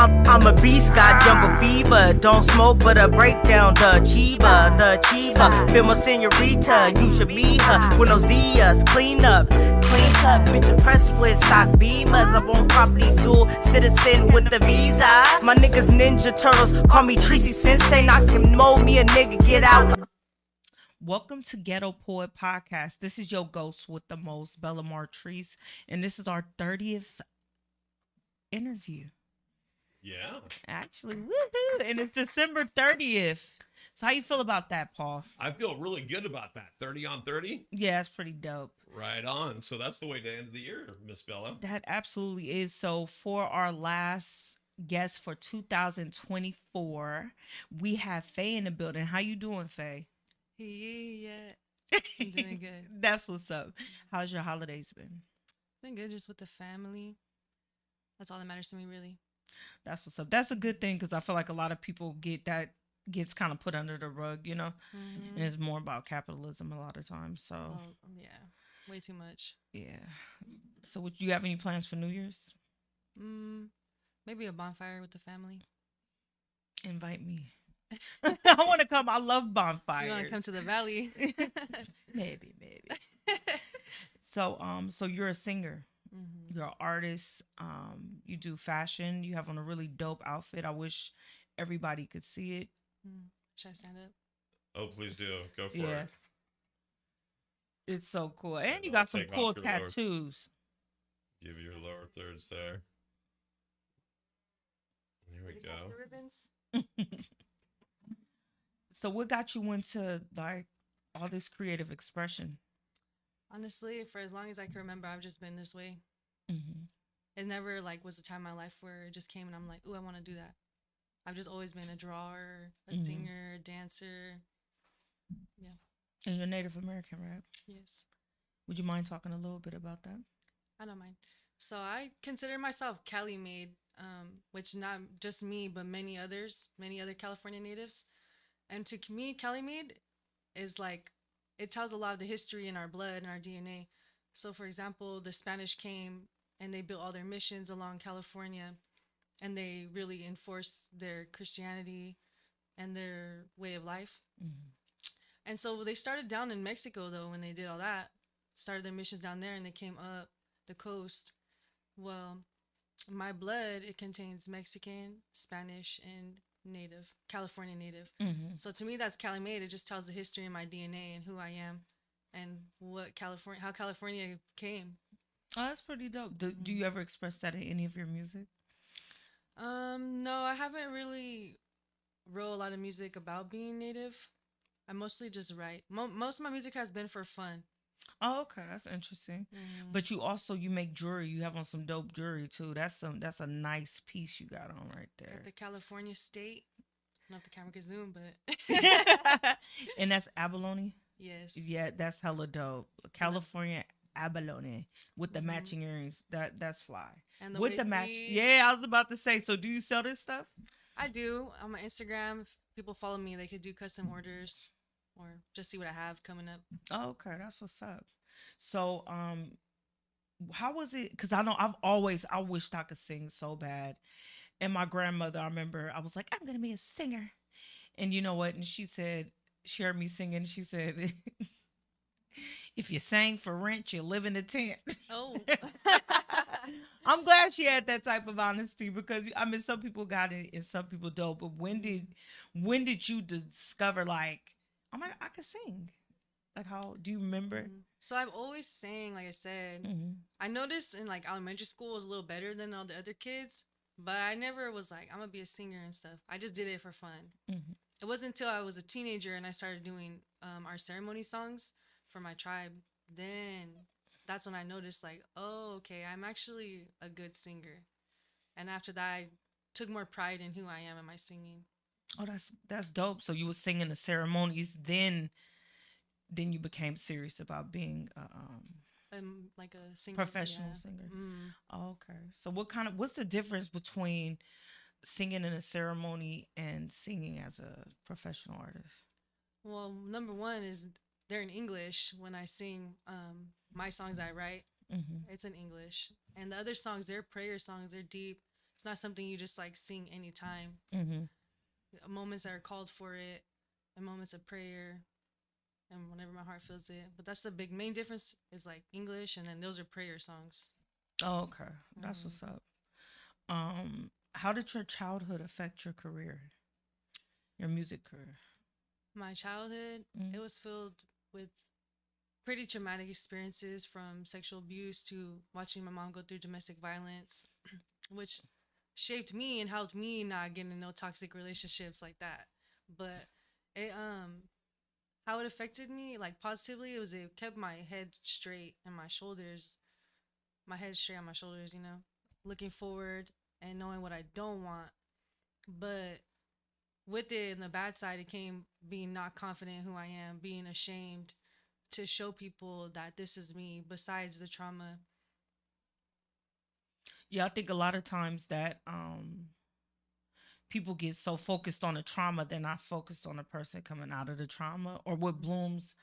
I'm a beast, got jungle fever. Don't smoke, but a breakdown. The Chiba. Feel my senorita, you should meet her. Buenos dias, clean up, clean cut. Bitch impressed with stock beamers. I won't properly dual citizen with the visa. My niggas Ninja Turtles, call me Tracy Sensei. Knock him, mold me a nigga, get out. Welcome to Ghetto Poet Podcast. This is your ghost with the most, Bella Martrice, and this is our 30th interview. Yeah. Actually, woohoo! And it's December 30th. So how you feel about that, Paul? I feel really good about that. 30 on 30? Yeah, it's pretty dope. Right on. So that's the way to end the year, Miss Bella. That absolutely is. So for our last guest for 2024, we have Faaye in the building. How you doing, Faaye? Yeah, I'm doing good. That's what's up. How's your holidays been? Been good, just with the family. That's all that matters to me, really. That's what's up. That's a good thing because I feel like a lot of people gets kind of put under the rug, you know, and it's more about capitalism a lot of times. So yeah, way too much. Yeah. So would you have any plans for New Year's? Maybe a bonfire with the family. Invite me. I want to come. I love bonfires. You want to come to the valley? maybe. So you're a singer. You're an artist. You do fashion. You have on a really dope outfit. I wish everybody could see it. Should I stand up? Oh, please do. Go for it. It's so cool. And you got some cool tattoos. Give your lower thirds there. Here we go. The ribbons? So what got you into like all this creative expression? Honestly, for as long as I can remember, I've just been this way. It never like was a time in my life where it just came and I'm like, ooh, I want to do that. I've just always been a drawer, a singer, a dancer. Yeah. And you're Native American, right? Yes. Would you mind talking a little bit about that? I don't mind. So I consider myself Cali made, which not just me, but many other California natives. And to me, Cali made is like, it tells a lot of the history in our blood and our DNA. So for example, the Spanish came and they built all their missions along California and they really enforced their Christianity and their way of life. And so they started down in Mexico though, when they did all that, started their missions down there and they came up the coast. Well, my blood, it contains Mexican, Spanish, and Native, California Native. So to me, that's Cali made. It just tells the history in my DNA and who I am and how California came. Oh, that's pretty dope. Do you ever express that in any of your music? No, I haven't really wrote a lot of music about being Native. I mostly just write. Most of my music has been for fun. Oh, okay, that's interesting. But you make jewelry. You have on some dope jewelry too. That's a nice piece you got on right there. Got the California state. I don't know if the camera can zoom, but and that's abalone. Yes. Yeah, that's hella dope. California abalone with the matching earrings. That's fly. And with the match. Yeah, I was about to say. So do you sell this stuff? I do on my Instagram. If people follow me, they could do custom orders. Or just see what I have coming up. Oh, okay, that's what's up. So, how was it? Because I wished I could sing so bad. And my grandmother, I remember, I was like, I'm gonna be a singer. And you know what? And she heard me singing. She said, if you sang for rent, you live in a tent. Oh. I'm glad she had that type of honesty because I mean, some people got it and some people don't. But when did you discover like, oh my God, I can sing? Like, how do you remember? So I've always sang, like I said. I noticed in like elementary school was a little better than all the other kids, but I never was like, I'm gonna be a singer and stuff. I just did it for fun. It wasn't until I was a teenager and I started doing our ceremony songs for my tribe. Then that's when I noticed like, oh, okay, I'm actually a good singer. And after that, I took more pride in who I am in my singing. Oh, that's dope. So you were singing the ceremonies, then you became serious about being like a singer, professional singer. Oh, okay. So what's the difference between singing in a ceremony and singing as a professional artist? Well, number one is they're in English. When I sing my songs I write, it's in English. And the other songs, they're prayer songs. They're deep. It's not something you just like sing anytime. Mm-hmm. Moments that are called for it, and moments of prayer, and whenever my heart feels it. But that's the big main difference is like English, and then those are prayer songs. Oh, okay. That's what's up. How did your childhood affect your career, your music career? My childhood, Mm. it was filled with pretty traumatic experiences, from sexual abuse to watching my mom go through domestic violence, which shaped me and helped me not get into no toxic relationships like that. But it how it affected me like positively, it kept my head straight and my head straight on my shoulders, you know, looking forward and knowing what I don't want. But with it, in the bad side, it came being not confident in who I am, being ashamed to show people that this is me besides the trauma. Yeah, I think a lot of times that people get so focused on the trauma, they're not focused on the person coming out of the trauma or what blooms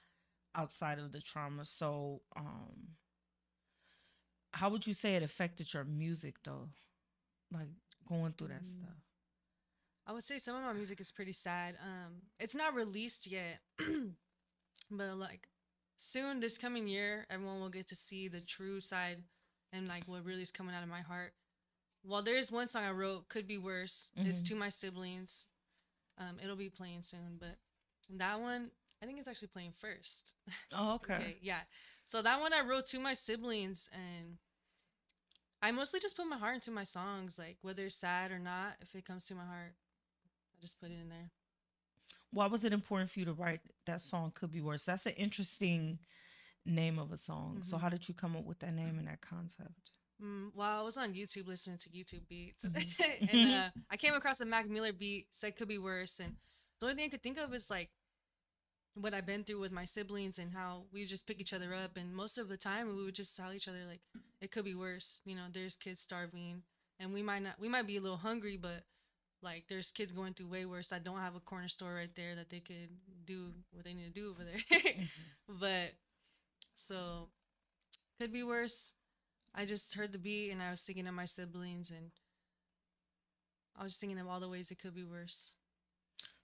outside of the trauma. So, how would you say it affected your music though? Like going through that Mm, stuff. I would say some of my music is pretty sad. It's not released yet, but like soon this coming year, everyone will get to see the true side and like what really is coming out of my heart. Well, there is one song I wrote, "Could Be Worse." It's Mm-hmm. to my siblings. It'll be playing soon, but that one I think it's actually playing first. Oh, okay. Okay, yeah. So that one I wrote to my siblings, and I mostly just put my heart into my songs, like whether it's sad or not. If it comes to my heart, I just put it in there. Why was it important for you to write that song? Could Be Worse. That's an interesting name of a song. So, Hmm. how did you come up with that name and that concept? Well, I was on YouTube listening to YouTube beats, and Mm-hmm. I came across a Mac Miller beat, said "Could Be Worse," and the only thing I could think of is like what I've been through with my siblings and how we just pick each other up. And most of the time, we would just tell each other like, "It could be worse." You know, there's kids starving, and we might be a little hungry, but like there's kids going through way worse that don't have a corner store right there that they could do what they need to do over there. But so could be worse. I just heard the beat and I was thinking of my siblings, and I was thinking of all the ways it could be worse.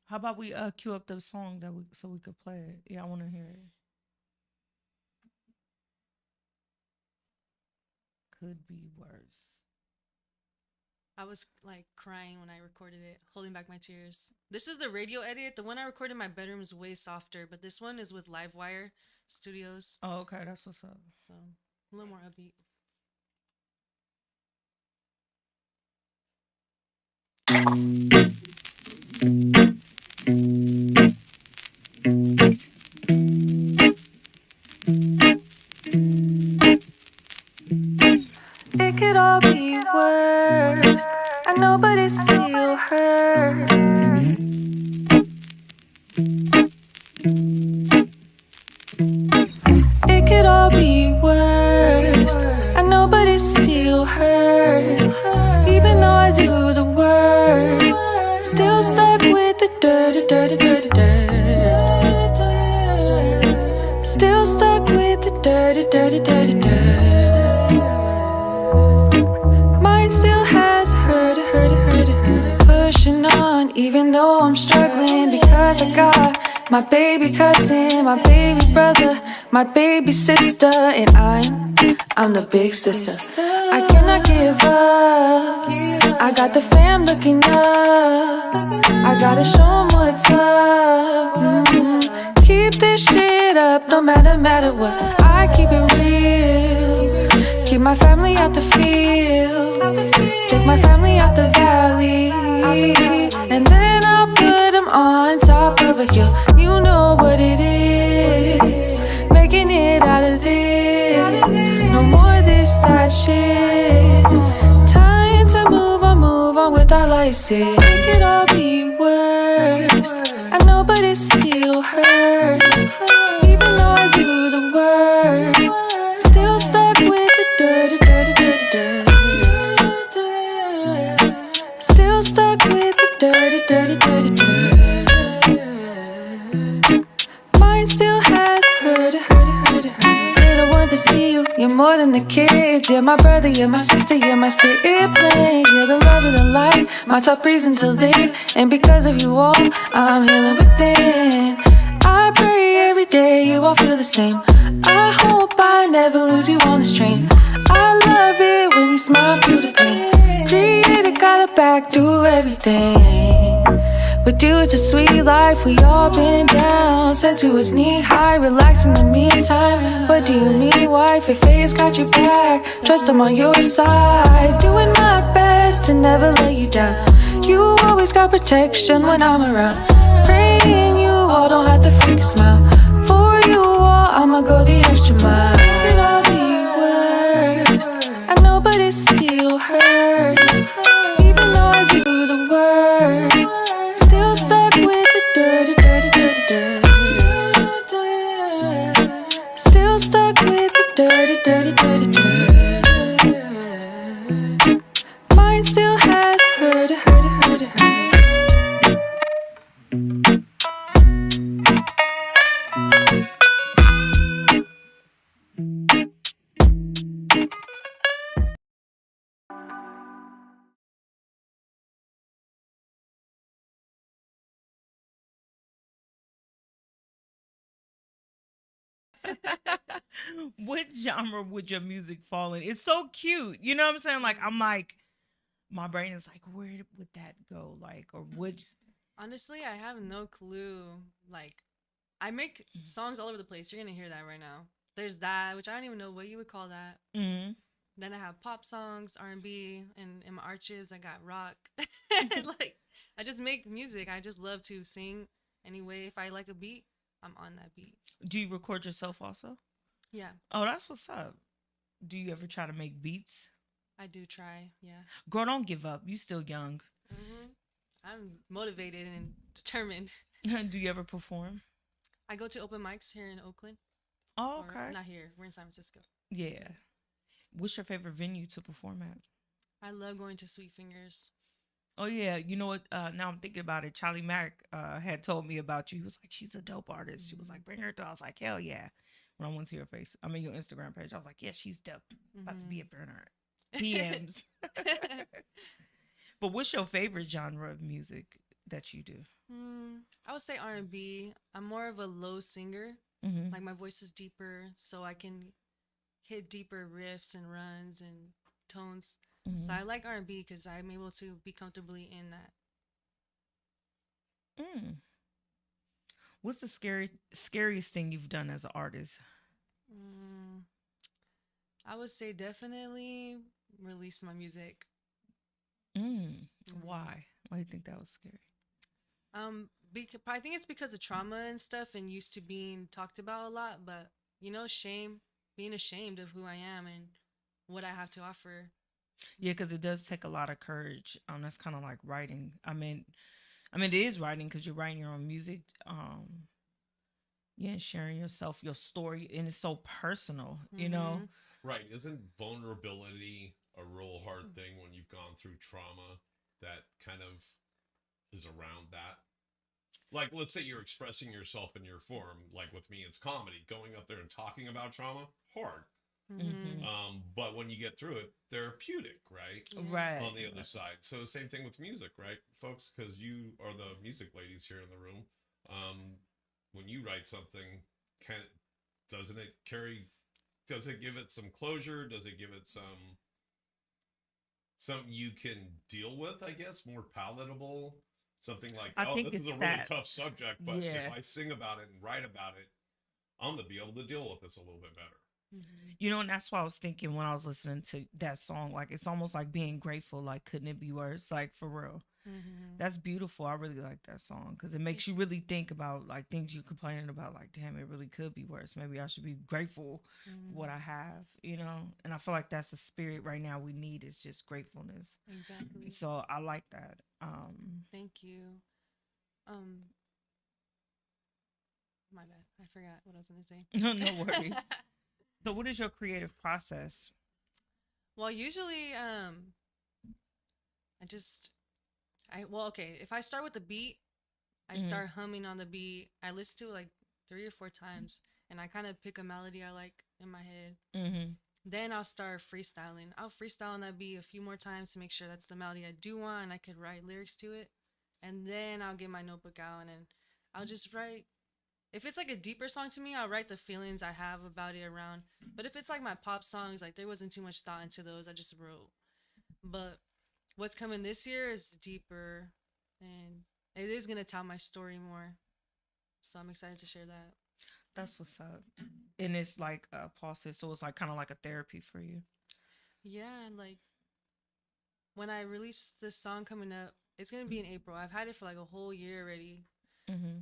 How about we cue up the song that we so we could play it? Yeah, I want to hear it. Could be worse. I was like crying when I recorded it, holding back my tears. This is the radio edit. The one I recorded in my bedroom is way softer, but this one is with Livewire Studios, Oh, okay, that's what's up. so a little more upbeat. It could all be worse. I know, but it still hurts. It could all be worse. I know, but it still hurts. Even though I do the work, still stuck with the dirty, dirty, dirty, dirt. Still stuck with the dirty, dirty, dirty, dirt. Mine still has hurt, hurt, hurt, hurt. Pushing on, even though I'm struggling, because I got my baby cousin, my baby brother, my baby sister, and I'm the big sister. I cannot give up. I got the fam looking up. I gotta show 'em what's up. Keep this shit up, no matter what. I keep it real. Keep my family out the fields. Take my family out the valley. And then I'll put them on top of a hill. You know what it is. Making it out of this. No more this sad shit. Time to move on with our lives. It could all be worse. I know, but it still hurts. Even though I do the work, still stuck with the dirty, dirty, dirty, dirt. Still stuck with the dirty, dirty, dirty, dirt. Mine still has hurt, hurt, hurt, hurt. Little ones, I see you. Your more than the kids. You're my brother, you're my sister, you're my sibling. You're the love of the light, my top reason to live. And because of you all, I'm healing within. I pray every day you all feel the same. I hope I never lose you on this train. I love it when you smile through the pain. Creator got it back through everything. With you it's a sweet life, we all been down. Sent to us knee high, relax in the meantime. What do you mean, wife? If fate's got your back, trust I'm on your side. Doing my best to never let you down. You always got protection when I'm around. Praying you all don't have to fake a smile. For you all, I'ma go the extra mile. It could all be worse, I know, but it still hurts. Even though I do the work, still stuck with the dirty, dirty, dirty, dirty. Still stuck with the dirty, dirty, dirty, dirty. Mine still has hurt, hurt, hurt, hurt. What genre would your music fall in? It's so cute. You know what I'm saying? Like, I'm like, my brain is like, where would that go? Like, or would. Honestly, I have no clue. Like, I make songs all over the place. You're gonna hear that right now. There's that, which I don't even know what you would call that. Mm-hmm. Then I have pop songs, R&B, and in my archives I got rock. Like, I just make music. I just love to sing anyway. If I like a beat, I'm on that beat. Do you record yourself also? Yeah, Oh, that's what's up. Do you ever try to make beats? I do try. Yeah. Girl, don't give up. You still young. I'm motivated and determined. Do you ever perform? I go to open mics here in Oakland. Oh, Or okay. not here. We're in San Francisco. Yeah. What's your favorite venue to perform at? I love going to Sweet Fingers. Oh yeah, you know what? Now I'm thinking about it. Charlie Mack had told me about you. He was like, "She's a dope artist." She was like, "Bring her to." I was like, "Hell yeah!" When I went to your your Instagram page, I was like, "Yeah, she's dope." About to be up in her PMs. But what's your favorite genre of music that you do? I would say R&B. I'm more of a low singer. Mm-hmm. Like, my voice is deeper, so I can hit deeper riffs and runs and tones. So I like R&B because I'm able to be comfortably in that. What's the scariest thing you've done as an artist? I would say definitely release my music. Why? Why do you think that was scary? I think it's because of trauma and stuff and used to being talked about a lot, but shame, being ashamed of who I am and what I have to offer. Yeah, because it does take a lot of courage. That's kind of like writing. I mean, it is writing because you're writing your own music. Yeah, and sharing yourself, your story, and it's so personal. You know. Right. Isn't vulnerability a real hard thing when you've gone through trauma that kind of is around that? Like, let's say you're expressing yourself in your form. Like with me, it's comedy. Going up there and talking about trauma, hard. But when you get through it, therapeutic, right? Right. On the other side. So same thing with music, right, folks? Because you are the music ladies here in the room. When you write something, does it give it some closure? Does it give it something you can deal with, I guess, more palatable? Something like, this is a really tough subject, but if I sing about it and write about it, I'm going to be able to deal with this a little bit better. You know, and that's why I was thinking when I was listening to that song, like, it's almost like being grateful, like, couldn't it be worse? Like, for real. That's beautiful. I really like that song because it makes you really think about, like, things you're complaining about, like, damn, it really could be worse. Maybe I should be grateful for what I have, you know? And I feel like that's the spirit right now we need is just gratefulness. Exactly. So I like that. Thank you. My bad. I forgot what I was going to say. No worries. So what is your creative process? Well, usually, if I start with the beat, I start humming on the beat. I listen to it like 3 or 4 times, and I kind of pick a melody I like in my head. then I'll start freestyling. I'll freestyle on that beat a few more times to make sure that's the melody I do want and I could write lyrics to it. And then I'll get my notebook out and I'll just write. If it's like a deeper song to me, I'll write the feelings I have about it around. But if it's like my pop songs, like there wasn't too much thought into those, I just wrote. But what's coming this year is deeper and it is going to tell my story more. So I'm excited to share that. That's what's up. And it's like a process, so it's like kind of like a therapy for you. Yeah, and like when I release this song coming up, it's gonna be in April. I've had it for like a whole year already, Mm-hmm.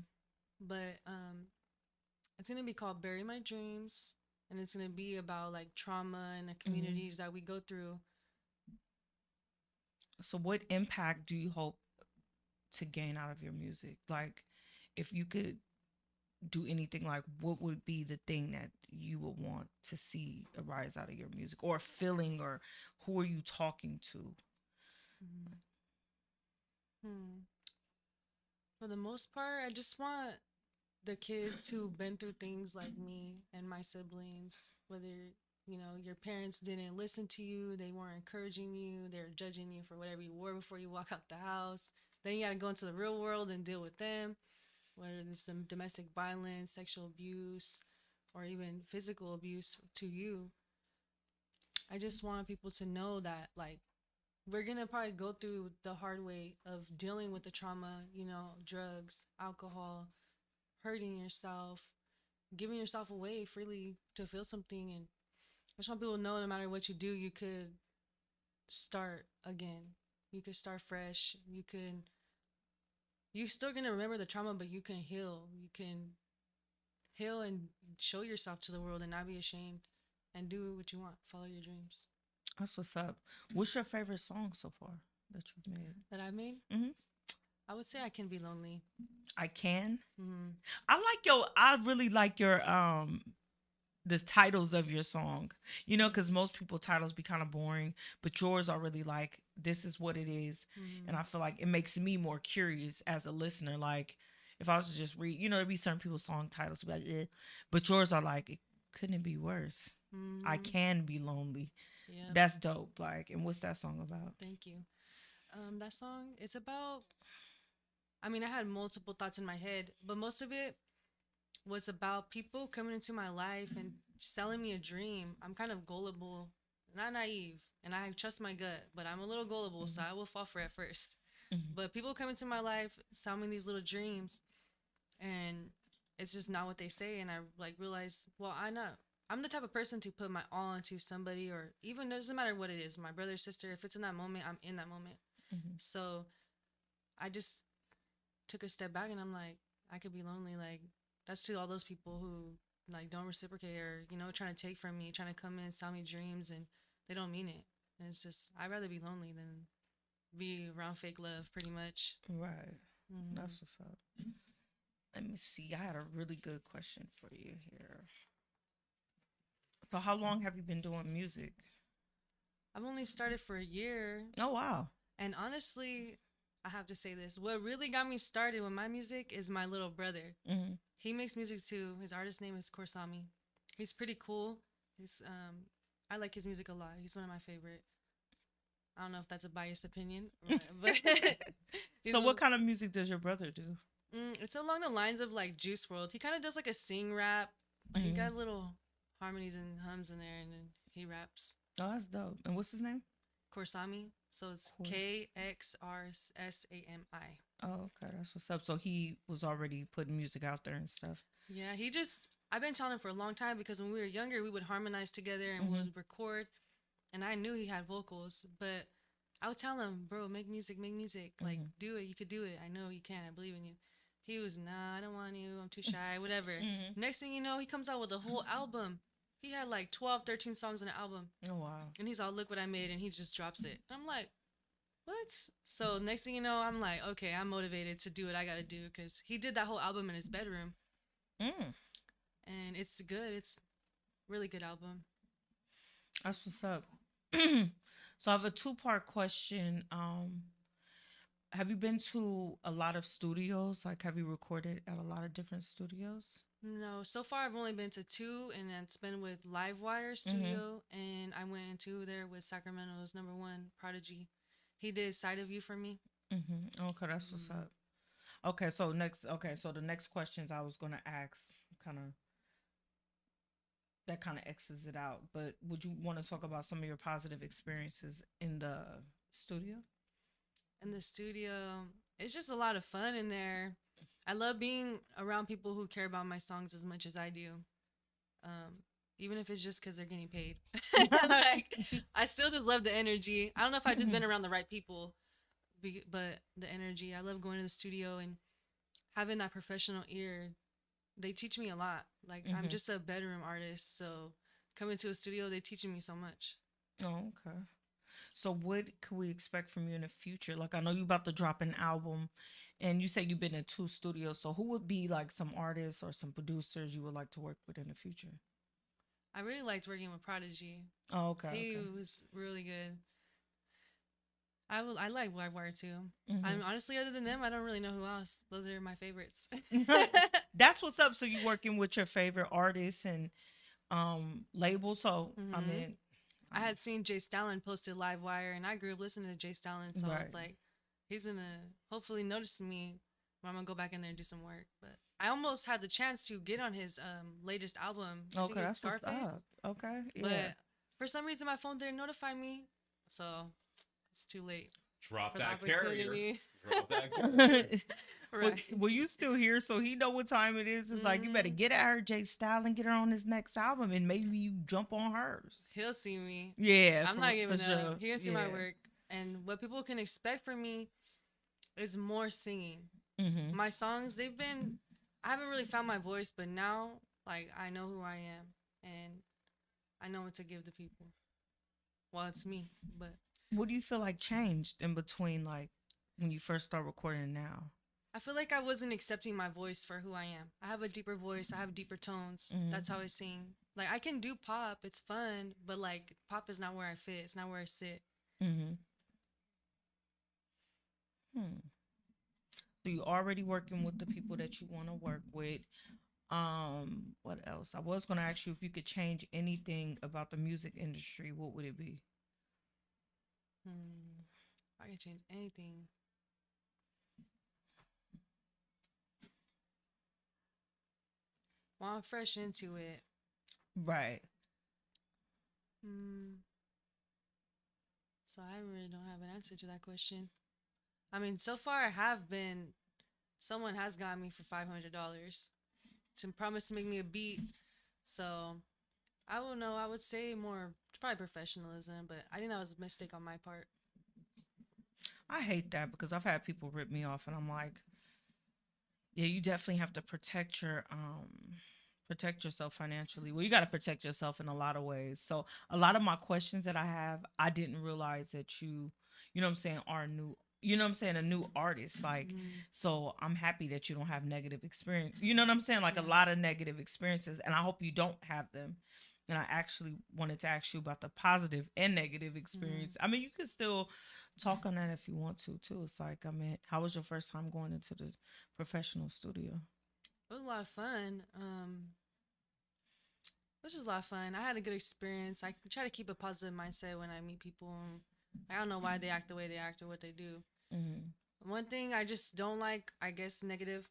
but it's gonna be called "Bury My Dreams," and it's gonna be about like trauma and the communities that we go through. So, what impact do you hope to gain out of your music? Like, if you could do anything, like, what would be the thing that you would want to see arise out of your music, or feeling, or who are you talking to? Mm. Hmm. For the most part, I just want the kids who've been through things like me and my siblings, whether your parents didn't listen to you, they weren't encouraging you, they're judging you for whatever you wore before you walk out the house. Then you got to go into the real world and deal with them, whether it's some domestic violence, sexual abuse, or even physical abuse to you. I just want people to know that like we're gonna probably go through the hard way of dealing with the trauma, drugs, alcohol, hurting yourself, giving yourself away freely to feel something. And I just want people to know no matter what you do, you could start again. You could start fresh. You're still gonna remember the trauma, but you can heal. You can heal and show yourself to the world and not be ashamed and do what you want. Follow your dreams. That's what's up. What's your favorite song so far that you've made? That I've made? Mm-hmm. I would say I Can Be Lonely. I Can. Mm-hmm. I really like your the titles of your song. Because most people titles be kind of boring, but yours are really like, this is what it is. Mm-hmm. And I feel like it makes me more curious as a listener. Like, if I was to just read, there'd be certain people's song titles be like, eh. But yours are like, couldn't it be worse? Mm-hmm. I Can Be Lonely. Yeah. That's dope. Like, and what's that song about? Thank you. That song, it's about, I mean, I had multiple thoughts in my head, but most of it was about people coming into my life and selling me a dream. I'm kind of gullible, not naive, and I trust my gut, but I'm a little gullible, so I will fall for it at first. But people come into my life, sell me these little dreams, and it's just not what they say. And I like realized, well, I'm the type of person to put my all into somebody, or even it doesn't matter what it is, my brother, sister. If it's in that moment, I'm in that moment. So I just took a step back, and I'm like, I could be lonely. Like that's to all those people who like don't reciprocate or trying to take from me, trying to come in, sell me dreams, and they don't mean it. And it's just I'd rather be lonely than be around fake love, pretty much. Right. That's what's up. Let me see. I had a really good question for you here. So how long have you been doing music? I've only started for a year. Oh, wow. And honestly, I have to say this. What really got me started with my music is my little brother. He makes music too. His artist name is Korsami. He's pretty cool. I like his music a lot. He's one of my favorite. I don't know if that's a biased opinion, but so what kind of music does your brother do? It's along the lines of like Juice WRLD. He kind of does like a sing rap. He got little harmonies and hums in there, and then he raps. Oh, that's dope. And what's his name? Korsami. So it's KXRSAMI. Oh, okay. That's what's up. So he was already putting music out there and stuff. Yeah, I've been telling him for a long time because when we were younger, we would harmonize together and we would record. And I knew he had vocals, but I would tell him, bro, make music. Like, do it. You could do it. I know you can. I believe in you. He was, nah, I don't want to. I'm too shy, whatever. Next thing you know, he comes out with a whole album. He had like 12, 13 songs on the album. Oh, wow. And he's all, look what I made. And he just drops it. And I'm like, what? So next thing you know, I'm like, okay, I'm motivated to do what I got to do. Because he did that whole album in his bedroom. And it's good. It's really good album. That's what's up. So I have a two-part question. Have you been to a lot of studios? Like, have you recorded at a lot of different studios? No, so far I've only been to two, and that's been with Livewire Studio, and I went into there with Sacramento's number one Prodigy. He did Side of You for me. Okay, that's what's Mhm. up. Okay, so the next questions I was gonna ask, kind of that kind of X's it out. But would you want to talk about some of your positive experiences in the studio? In the studio, it's just a lot of fun in there. I love being around people who care about my songs as much as I do. Um, Even if it's just because they're getting paid. Like, I still just love the energy. I don't know if I've just been around the right people, but the energy. I love going to the studio and having that professional ear. They teach me a lot. Like, I'm just a bedroom artist, so coming to a studio, they teaching me so much. Oh, okay. So what can we expect from you in the future? Like I know you about to drop an album and you say you've been in two studios. So who would be like some artists or some producers you would like to work with in the future? I really liked working with Prodigy. Oh, okay, He okay. was really good. I like Livewire too. I'm Hmm. honestly, other than them, I don't really know who else. Those are my favorites. That's what's up. So you working with your favorite artists and labels. So I Hmm. mean, I um, had seen Jay Stalin posted Livewire, and I grew up listening to Jay Stalin, so I was right. like, he's gonna hopefully notice me when I'm gonna go back in there and do some work. But I almost had the chance to get on his latest album. I think Okay, it was that's what's Scarface, up. Okay, yeah. but for some reason my phone didn't notify me, so it's too late Drop for the that carrier. opportunity. Drop that carrier. Well, Right. well, you still here, so he know what time it is. It's like you better Hmm. get at her, Jay Style, and get her on his next album, and maybe you jump on hers. He'll see me. Yeah, I'm not for giving up. sure. He can see my Yeah. work. And what people can expect from me is more singing. Mhm. My songs, I haven't really found my voice, but now, like, I know who I am and I know what to give the people. Well, it's me, but What do you feel like changed in between, like when you first start recording and now? I feel like I wasn't accepting my voice for who I am. I have a deeper voice, I have deeper tones. Mhm. That's how I sing. Like, I can do pop, it's fun, but like, pop is not where I fit, it's not where I sit. Mhm. Hmm. So you already working with the people that you want to work with. What else? I was gonna ask you if you could change anything about the music industry. What would it be? Hmm. If I could change anything. Well, I'm fresh into it. Right. Hmm. So I really don't have an answer to that question. I mean, so far I have been. Someone has got me for $500 to promise to make me a beat. So I don't know. I would say more probably professionalism, but I think that was a mistake on my part. I hate that because I've had people rip me off, and I'm like, yeah, you definitely have to protect yourself financially. Well, you got to protect yourself in a lot of ways. So a lot of my questions that I have, I didn't realize that you know what I'm saying, are new. You know what I'm saying, a new artist. Like, Mm, so I'm happy that you don't have negative experience. You know what I'm saying, like a yeah. lot of negative experiences, and I hope you don't have them. And I actually wanted to ask you about the positive and negative Mm. experience. I mean, you can still talk on that if you want to too. It's like, I mean, how was your first time going into the professional studio? It was a lot of fun. It was just a lot of fun. I had a good experience. I try to keep a positive mindset when I meet people. I don't know why they act the way they act or what they do. Mm-hmm. One thing I just don't like, I guess, negative,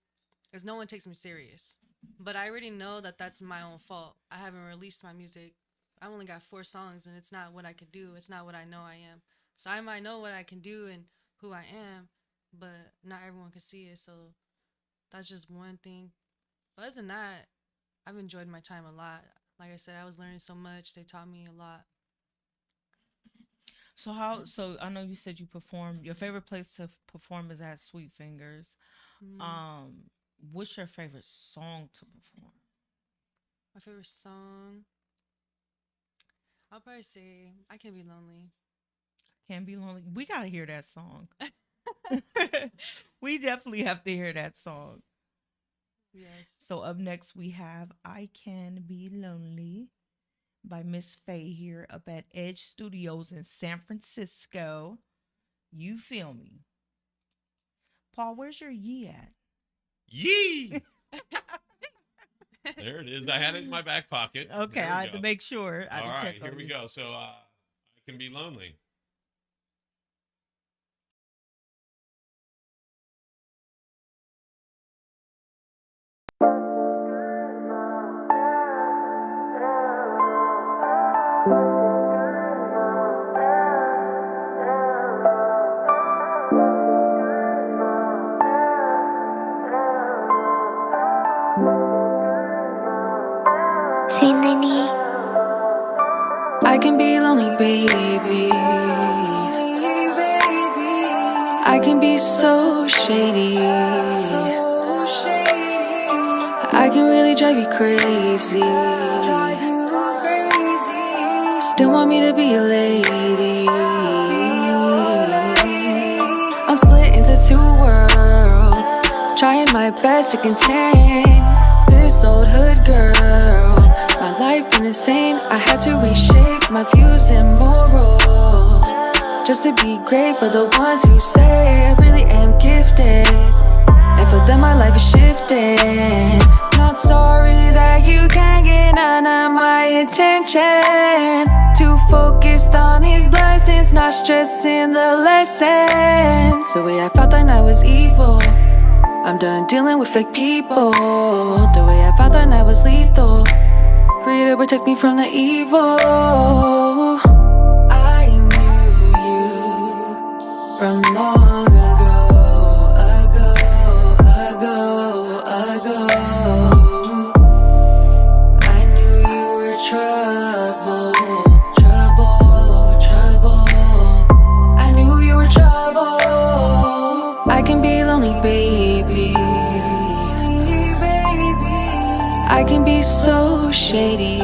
is no one takes me serious. But I already know that that's my own fault. I haven't released my music. I only got 4 songs, and it's not what I could do. It's not what I know I am. So I might know what I can do and who I am, but not everyone can see it. So that's just one thing. But other than that, I've enjoyed my time a lot. Like I said, I was learning so much. They taught me a lot. So how? So I know you said you perform. Your favorite place to perform is at Sweet Fingers. Mm, Um, what's your favorite song to perform? my favorite song, I'll probably say "I Can Be Lonely." Can't be lonely. We gotta hear that song. We definitely have to hear that song. Yes. So up next we have "I Can Be Lonely" by Miss Faaye here up at Edge Studios in San Francisco. You feel me, Paul? Where's your ye at? Yee! There it is. I had it in my back pocket. Okay, There we I had go. to make sure. I had All to right, check here on we you. go. So I can be lonely. I can be lonely, baby. I can be so shady. I can really drive you crazy. Still want me to be a lady. I'm split into two worlds, trying my best to contain this old hood girl. My life been insane, I had to reshape my views and morals, just to be great for the ones who say I really am gifted, and for them my life is shifting. Not sorry that you can't get none of my attention. Too focused on these blessings, not stressing the lessons. The way I felt that night was evil. I'm done dealing with fake people. The way I felt that night was lethal. Creator, protect me from the evil. I knew you from long ago. I knew you were trouble. I knew you were trouble. I can be lonely, baby. I can be so shady.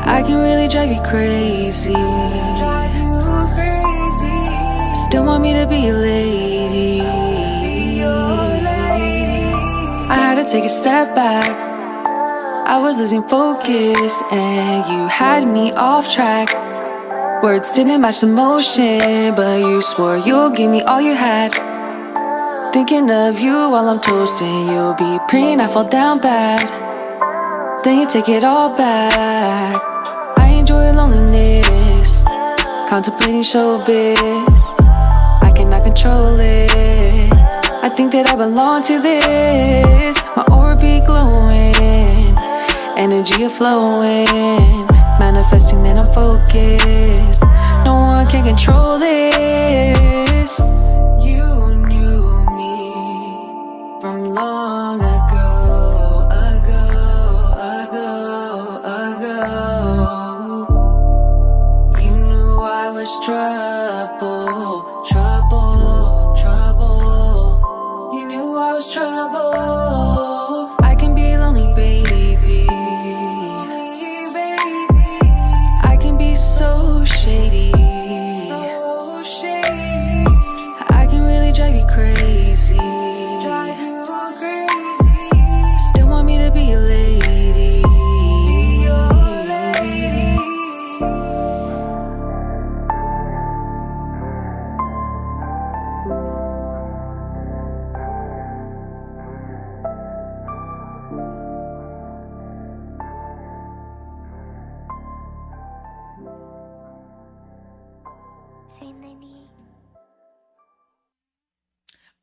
I can really drive you crazy. Still want me to be a lady. I had to take a step back. I was losing focus and you had me off track. Words didn't match the motion, but you swore you'll give me all you had. Thinking of you while I'm toasting, you'll be praying I fall down bad. Then you take it all back. I enjoy loneliness, contemplating showbiz. I cannot control it. I think that I belong to this. My aura be glowing, energy flowing, manifesting that I'm focused. No one can control this. You knew me from long ago. You knew I was trouble. You knew I was trouble. I can be lonely, baby. I can be so shady. I can really drive you crazy. Still want me to be a lady.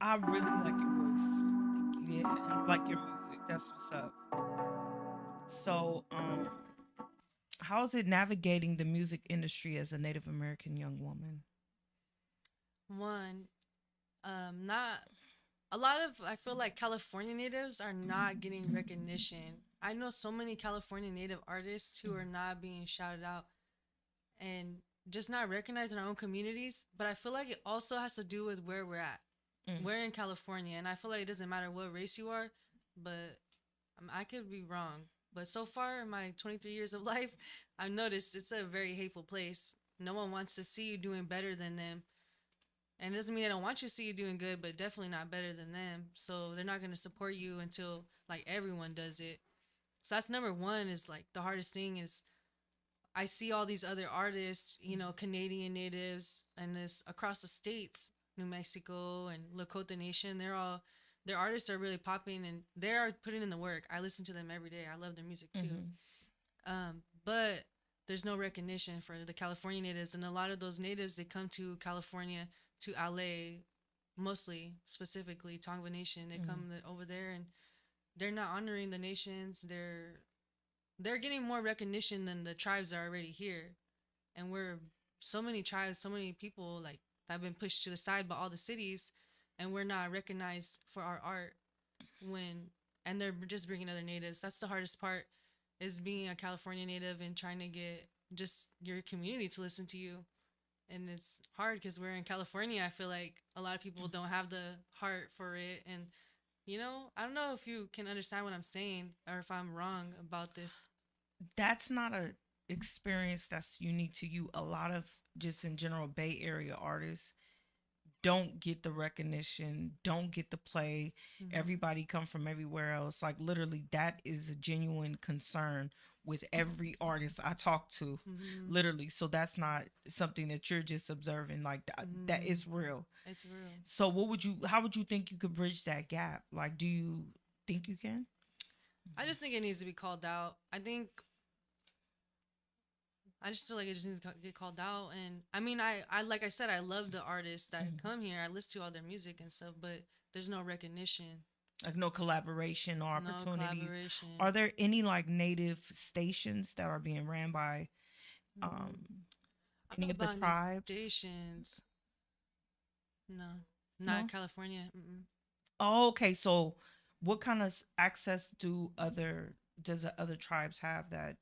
I really like your voice. Yeah, and I like your music. That's what's up. So, how is it navigating the music industry as a Native American young woman? One, not a lot of, I feel like California natives are not getting recognition. I know so many California native artists who are not being shouted out and just not recognized in our own communities. But I feel like it also has to do with where we're at. Mm. We're in California, and I feel like it doesn't matter what race you are, but I could be wrong. But so far in my 23 years of life, I've noticed it's a very hateful place. No one wants to see you doing better than them. And it doesn't mean they don't want you to see you doing good, but definitely not better than them. So they're not going to support you until like everyone does it. So that's number one, is like the hardest thing is I see all these other artists, Canadian natives and this across the states, New Mexico and Lakota Nation, they're all their artists are really popping and they are putting in the work. I listen to them every day. I love their music too. But there's no recognition for the California natives, and a lot of those natives, they come to California, to LA, mostly, specifically Tongva Nation. They come over there, and they're not honoring the nations. They're getting more recognition than the tribes are already here, and we're so many tribes, so many people like that have been pushed to the side by all the cities, and we're not recognized for our art and they're just bringing other natives. That's the hardest part, is being a California native and trying to get just your community to listen to you. And it's hard because we're in California. I feel like a lot of people don't have the heart for it. And, I don't know if you can understand what I'm saying or if I'm wrong about this. That's not a experience that's unique to you. A lot of, just in general, Bay Area artists don't get the recognition, don't get the play. Everybody come from everywhere else. Like, literally, that is a genuine concern with every artist I talk to. Literally. So that's not something that you're just observing. Like, that is real. It's real. So how would you think you could bridge that gap? Like, do you think you can? I just think it needs to be called out. I just feel like it just needs to get called out. And I mean, I like I said, I love the artists that come here. I listen to all their music and stuff, but there's no recognition. Like, no collaboration or No opportunities. collaboration. Are there any like native stations that are being ran by any of the tribes? Stations. No, not California. Oh, okay. So what kind of access does the other tribes have that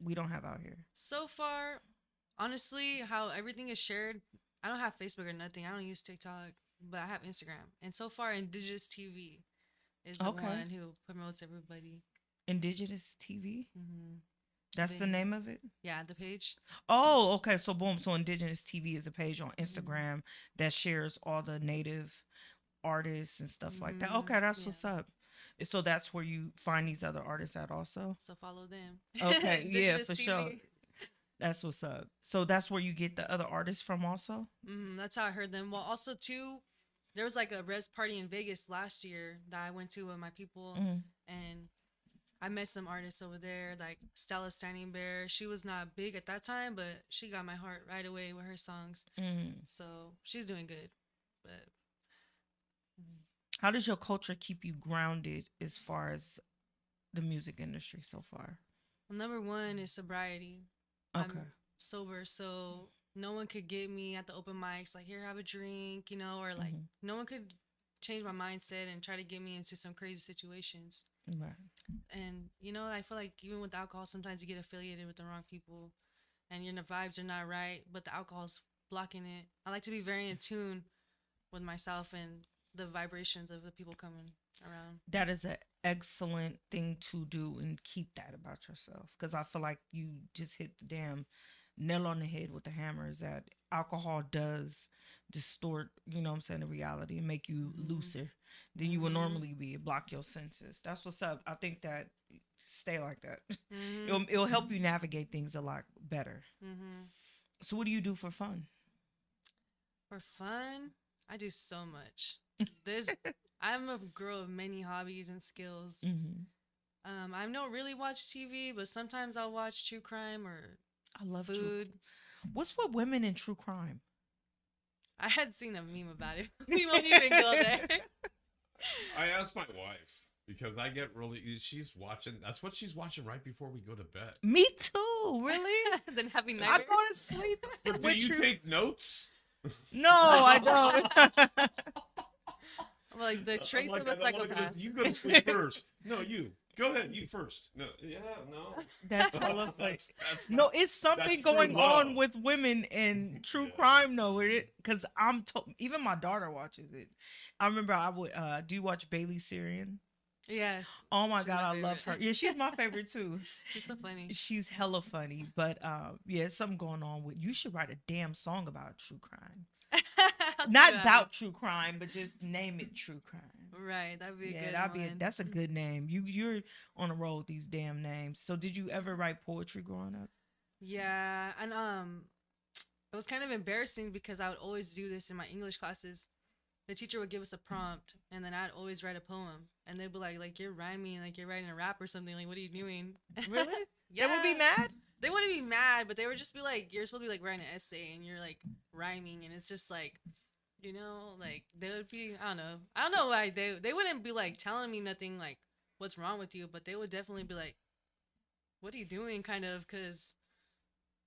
we don't have out here? So far, honestly, how everything is shared, I don't have Facebook or nothing. I don't use TikTok, but I have Instagram. And so far, Indigenous TV is the one who promotes everybody. Indigenous TV? That's the name of it? Yeah, the page. Oh, okay. So boom. So Indigenous TV is a page on Instagram that shares all the native artists and stuff like that. Okay, that's what's up. So that's where you find these other artists at also? So follow them. Okay, yeah, for TV. sure. That's what's up. So that's where you get the other artists from also? That's how I heard them. Well, also too, there was like a res party in Vegas last year that I went to with my people, and I met some artists over there, like Stella Standing Bear. She was not big at that time, but she got my heart right away with her songs. So she's doing good. But how does your culture keep you grounded as far as the music industry so far? Well, number one is sobriety. Okay. I'm sober, so no one could get me at the open mics, like, here, have a drink, or like no one could change my mindset and try to get me into some crazy situations. Right. And, I feel like even with alcohol, sometimes you get affiliated with the wrong people and your vibes are not right, but the alcohol's blocking it. I like to be very in tune with myself and the vibrations of the people coming around. That is an excellent thing to do, and keep that about yourself, because I feel like you just hit the damn nail on the head with the hammer, is that alcohol does distort, the reality, and make you looser than you would normally be. Block your senses. That's what's up. I think that stay like that. It'll help you navigate things a lot better. So what do you do for fun? For fun, I do so much. I'm a girl of many hobbies and skills. I don't really watch TV, but sometimes I'll watch true crime or I love food. What's with women in true crime? I had seen a meme about it. We won't even go there. I asked my wife because I get she's watching. That's what she's watching right before we go to bed. Me too. Really? Then having nightmares. I go to sleep. But do you take notes? No, I don't. Well, like the traits of a psychopath. You go to sleep first. No, you. Go ahead. You first. No. Yeah, no. That's hella funny. That's No, it's something going on with women in true crime, though. Because even my daughter watches it. I remember I would. Do you watch Bailey Syrian? Yes. Oh my God, I love her. Yeah, she's my favorite too. She's so funny. She's hella funny. But yeah, something going on with. You should write a damn song about true crime. Not about true crime, but just name it true crime. Right, that'd be a good one. That's a good name. You're on a roll with these damn names. So did you ever write poetry growing up? Yeah, and it was kind of embarrassing because I would always do this in my English classes. the teacher would give us a prompt, and then I'd always write a poem, and they'd be like you're rhyming, like you're writing a rap or something. Like, what are you doing? Really? Yeah. They would be mad? They wouldn't be mad, but they would just be like, you're supposed to be like writing an essay, and you're like rhyming, and it's just like, like they would be, I don't know why they wouldn't be like telling me nothing like what's wrong with you, but they would definitely be like, what are you doing, kind of, because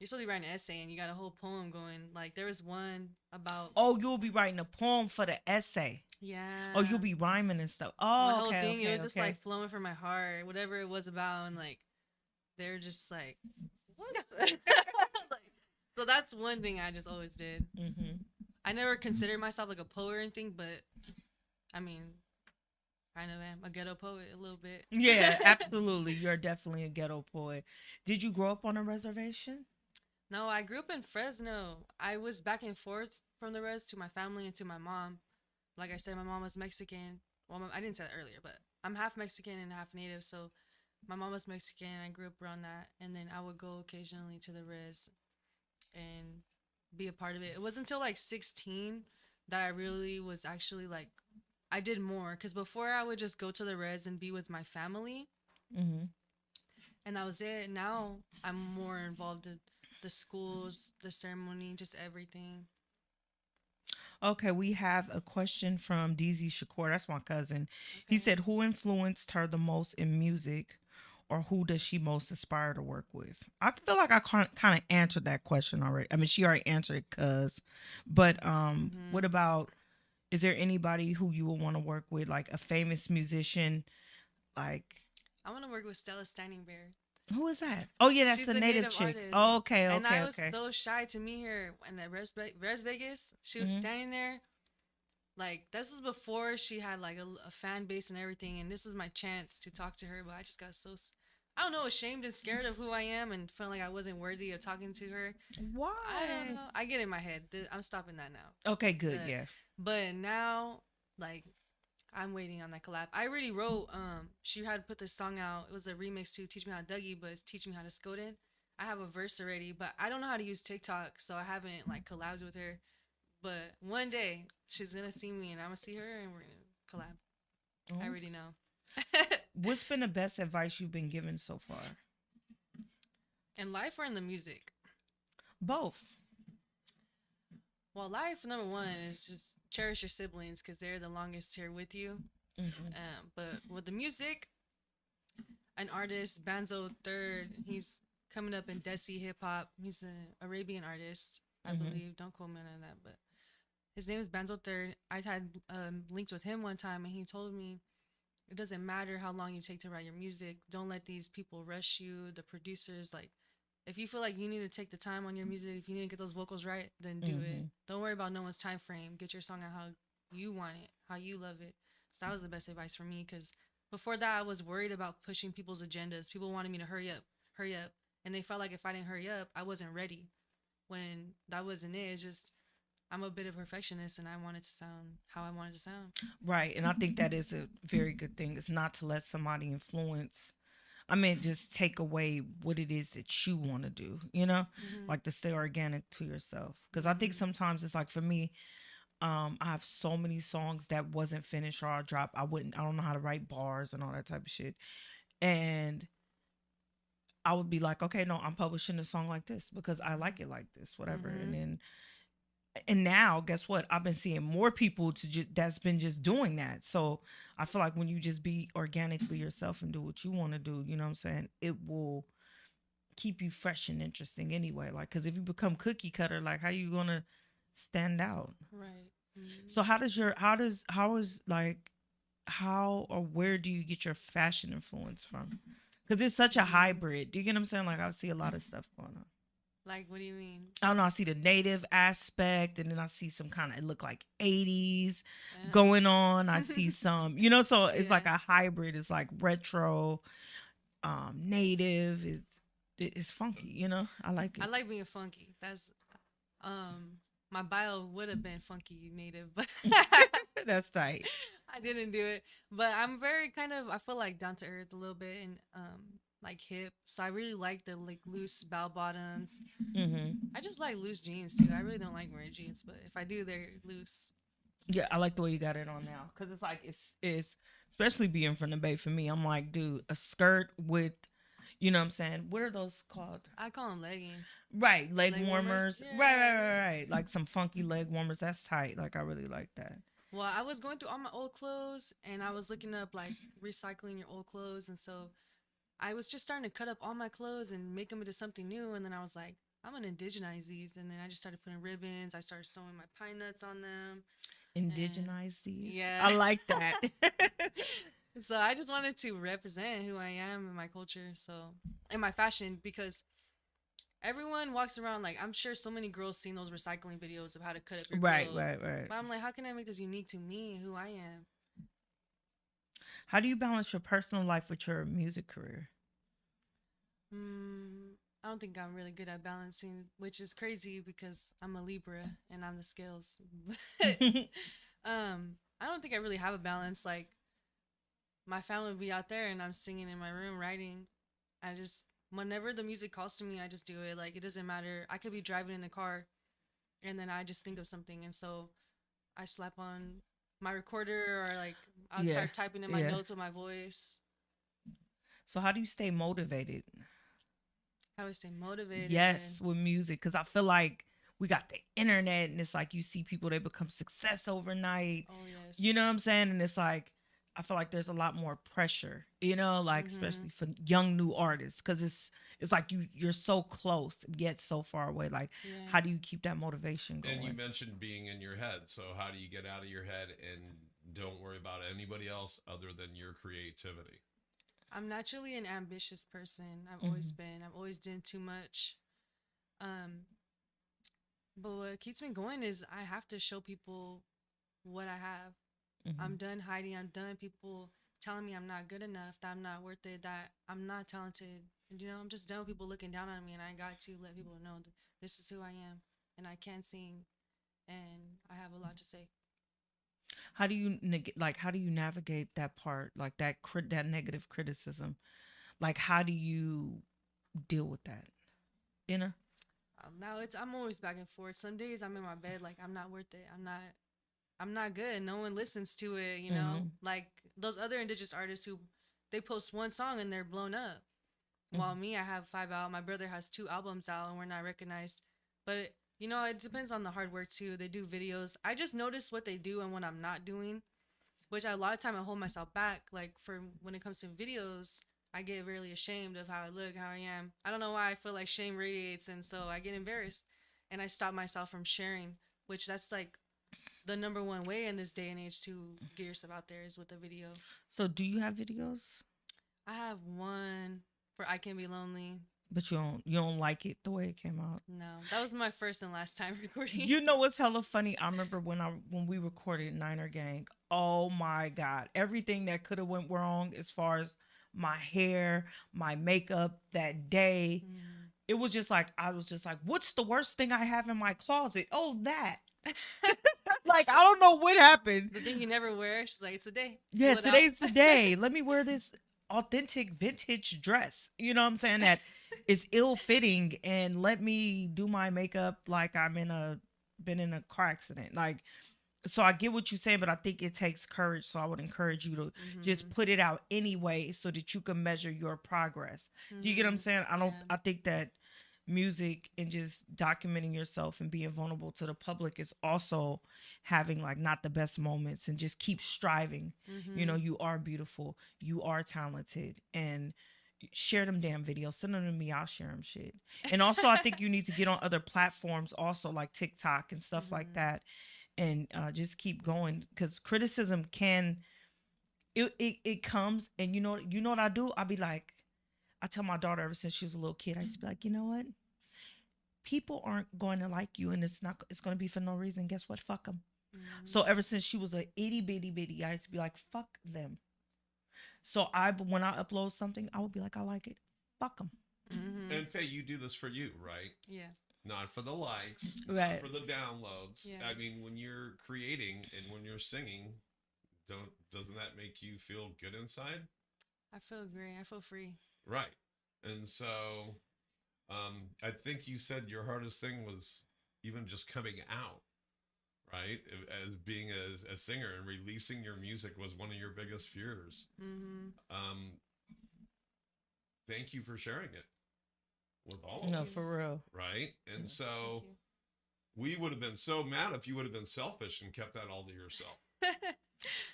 you're supposed to be writing an essay and you got a whole poem going. Like, there was one about, Oh, you'll be writing a poem for the essay. yeah, Oh, you'll be rhyming and stuff. my Oh, whole okay, thing, okay, it was just okay. like flowing from my heart, whatever it was about, and like they're just like, what? Like, so that's one thing I just always did. Mm-hmm. I never considered myself like a poet or anything, but I mean, kind of am a ghetto poet a little bit. Yeah, absolutely. You're definitely a ghetto poet. Did you grow up on a reservation? No, I grew up in Fresno. I was back and forth from the res to my family and to my mom. Like I said, my mom was Mexican. Well, I didn't say that earlier, but I'm half Mexican and half Native. So my mom was Mexican. I grew up around that. And then I would go occasionally to the res and be a part of it. It wasn't until like 16 that I really was actually like, I did more. Because before I would just go to the res and be with my family. Mm-hmm. And that was it. Now I'm more involved in the schools, the ceremony, just everything. Okay, we have a question from DZ Shakur. That's my cousin. He said, who influenced her the most in music, or who does she most aspire to work with? I feel like I kind of answered that question already. I mean, she already answered it, but what about, is there anybody who you would want to work with, like a famous musician? Like, I want to work with Stella Standing Bear. who is that? Oh yeah, that's She's the a native native chick. artist. Oh, okay, And okay, I was okay. so shy to meet her in the Res Vegas. She was standing there. Like, this was before she had like a fan base and everything. And this was my chance to talk to her. But I just got so, I don't know, ashamed and scared of who I am, and felt like I wasn't worthy of talking to her. Why? I don't know. I get in my head. I'm stopping that now. Okay, good, yeah. But now, like, I'm waiting on that collab. I already wrote, she had put this song out. It was a remix to Teach Me How to Dougie, but it's Teach Me How to Skoden. I have a verse already, but I don't know how to use TikTok, so I haven't, like, collabed with her. But one day, she's going to see me, and I'm going to see her, and we're going to collab. Oh. I already know. What's been the best advice you've been given so far? In life or in the music? Both. Well, life, number one, is just cherish your siblings because they're the longest here with you. Mm-hmm. But with the music, an artist, Banzo Third, he's coming up in Desi hip hop. He's an Arabian artist, I believe. Don't quote me on that, but his name is Banzo Third. I had linked with him one time, and he told me it doesn't matter how long you take to write your music. Don't let these people rush you. The producers, like, if you feel like you need to take the time on your music, if you need to get those vocals right, then do it. Don't worry about no one's time frame. Get your song out how you want it, how you love it. So that was the best advice for me, because before that, I was worried about pushing people's agendas. People wanted me to hurry up. And they felt like if I didn't hurry up, I wasn't ready. When that wasn't it. It's just, I'm a bit of a perfectionist, and I wanted to sound how I wanted to sound. Right. And I think that is a very good thing. It's not to let somebody influence. I mean, just take away what it is that you want to do, you know, like to stay organic to yourself. Because I think sometimes it's like, for me, I have so many songs that wasn't finished, or I don't know how to write bars and all that type of shit. And I would be like, okay, no, I'm publishing a song like this because I like it like this, whatever. And now, guess what? I've been seeing more people that's been just doing that. So I feel like when you just be organically yourself and do what you want to do, you know what I'm saying? It will keep you fresh and interesting anyway. Like, because if you become cookie cutter, like, how you gonna stand out? Right. So how or where do you get your fashion influence from? Because it's such a hybrid. Do you get what I'm saying? Like, I see a lot of stuff going on. Like, what do you mean? I don't know. I see the native aspect, and then I see some kind of, it look like 80s going on. I see some, you know, so it's like a hybrid. It's like retro, native. It's funky, you know. I like it. I like being funky. That's my bio would have been funky native, but That's tight. I didn't do it. But I'm very I feel like down to earth a little bit, and like hip. So I really like the like loose bell bottoms. I just like loose jeans too. I really don't like wearing jeans, but if I do, they're loose. Yeah, I like the way you got it on now, because it's like it's especially being from the Bay for me. I'm like, dude, a skirt with, you know what I'm saying? What are those called? I call them leggings. Right, leg Leg warmers? warmers. Right, right, Yeah. right, right. Like some funky leg warmers. That's tight. Like I really like that. Well, I was going through all my old clothes and I was looking up like recycling your old clothes. And so I was just starting to cut up all my clothes and make them into something new. And then I was like, I'm going to indigenize these. And then I just started putting ribbons. I started sewing my pine nuts on them. Indigenize these. Yeah. I like that. So I just wanted to represent who I am and my culture. So, and my fashion, because everyone walks around like, I'm sure so many girls seen those recycling videos of how to cut up your Right, clothes. right, right. But I'm like, how can I make this unique to me, who I am? How do you balance your personal life with your music career? I don't think I'm really good at balancing, which is crazy because I'm a Libra and I'm the scales. I don't think I really have a balance. Like, my family would be out there and I'm singing in my room, writing. I just, whenever the music calls to me, I just do it. Like, it doesn't matter. I could be driving in the car and then I just think of something. And so I slap on my recorder or like I'll Yeah, start typing in my yeah. notes with my voice. So how do you stay motivated? How do I stay motivated? Yes, with music, because I feel like we got the internet, and it's like you see people, they become success overnight. Oh, yes. You know what I'm saying? And it's like I feel like there's a lot more pressure, you know, like especially for young new artists, because it's like you're so close yet so far away. Like, Yeah. how do you keep that motivation going? And you mentioned being in your head. So how do you get out of your head and don't worry about anybody else other than your creativity? I'm naturally an ambitious person. I've always been. I've always done too much. But what keeps me going is I have to show people what I have. I'm done hiding. I'm done people telling me I'm not good enough, that I'm not worth it, that I'm not talented. And, you know, I'm just done with people looking down on me, and I got to let people know that this is who I am, and I can sing, and I have a lot to say. How do you how do you navigate that part, like that negative criticism? Like, how do you deal with that? You know? Now I'm always back and forth. Some days I'm in my bed like I'm not worth it. I'm not good. No one listens to it, you know? Like those other indigenous artists who they post one song and they're blown up. While me, I have 5 out. My brother has 2 albums out and we're not recognized. But you know, it depends on the hard work too. They do videos. I just notice what they do and what I'm not doing, which a lot of time I hold myself back. Like for when it comes to videos, I get really ashamed of how I look, how I am. I don't know why I feel like shame radiates, and so I get embarrassed and I stop myself from sharing, which that's like the number one way in this day and age to get yourself out there is with a video. So do you have videos? I have one for I Can Be Lonely. But you don't like it the way it came out. No, that was my first and last time recording. You know what's hella funny? I remember when we recorded Niner Gang. Oh my God. Everything that could have went wrong as far as my hair, my makeup that day. It was just like, I was just like, what's the worst thing I have in my closet? Oh, that. Like, I don't know what happened. The thing you never wear. She's like, it's a day. Yeah, today's the day. Let me wear this authentic vintage dress. You know what I'm saying? That is ill fitting, and let me do my makeup like I'm been in a car accident. Like, so I get what you're saying, but I think it takes courage. So I would encourage you to just put it out anyway so that you can measure your progress. Do you get what I'm saying? I think that music and just documenting yourself and being vulnerable to the public is also having like not the best moments, and just keep striving. You know, you are beautiful, you are talented, and share them damn videos, send them to me, I'll share them shit. And also I think you need to get on other platforms also, like TikTok and stuff like that, and just keep going, because criticism can it comes, and you know what I do, I'll be like, I tell my daughter ever since she was a little kid, I used to be like, you know what? People aren't going to like you, and it's going to be for no reason. Guess what? Fuck them. So ever since she was a itty bitty, I used to be like, fuck them. So when I upload something, I would be like, I like it. Fuck them. And Faye, you do this for you, right? Yeah. Not for the likes, right? Not for the downloads. Yeah. I mean, when you're creating and when you're singing, doesn't that make you feel good inside? I feel great. I feel free. Right. And so I think you said your hardest thing was even just coming out, right? As being a as a singer, and releasing your music was one of your biggest fears. Thank you for sharing it with all of No, us, for real. right? And so Thank you. we would have been so mad if you would have been selfish and kept that all to yourself.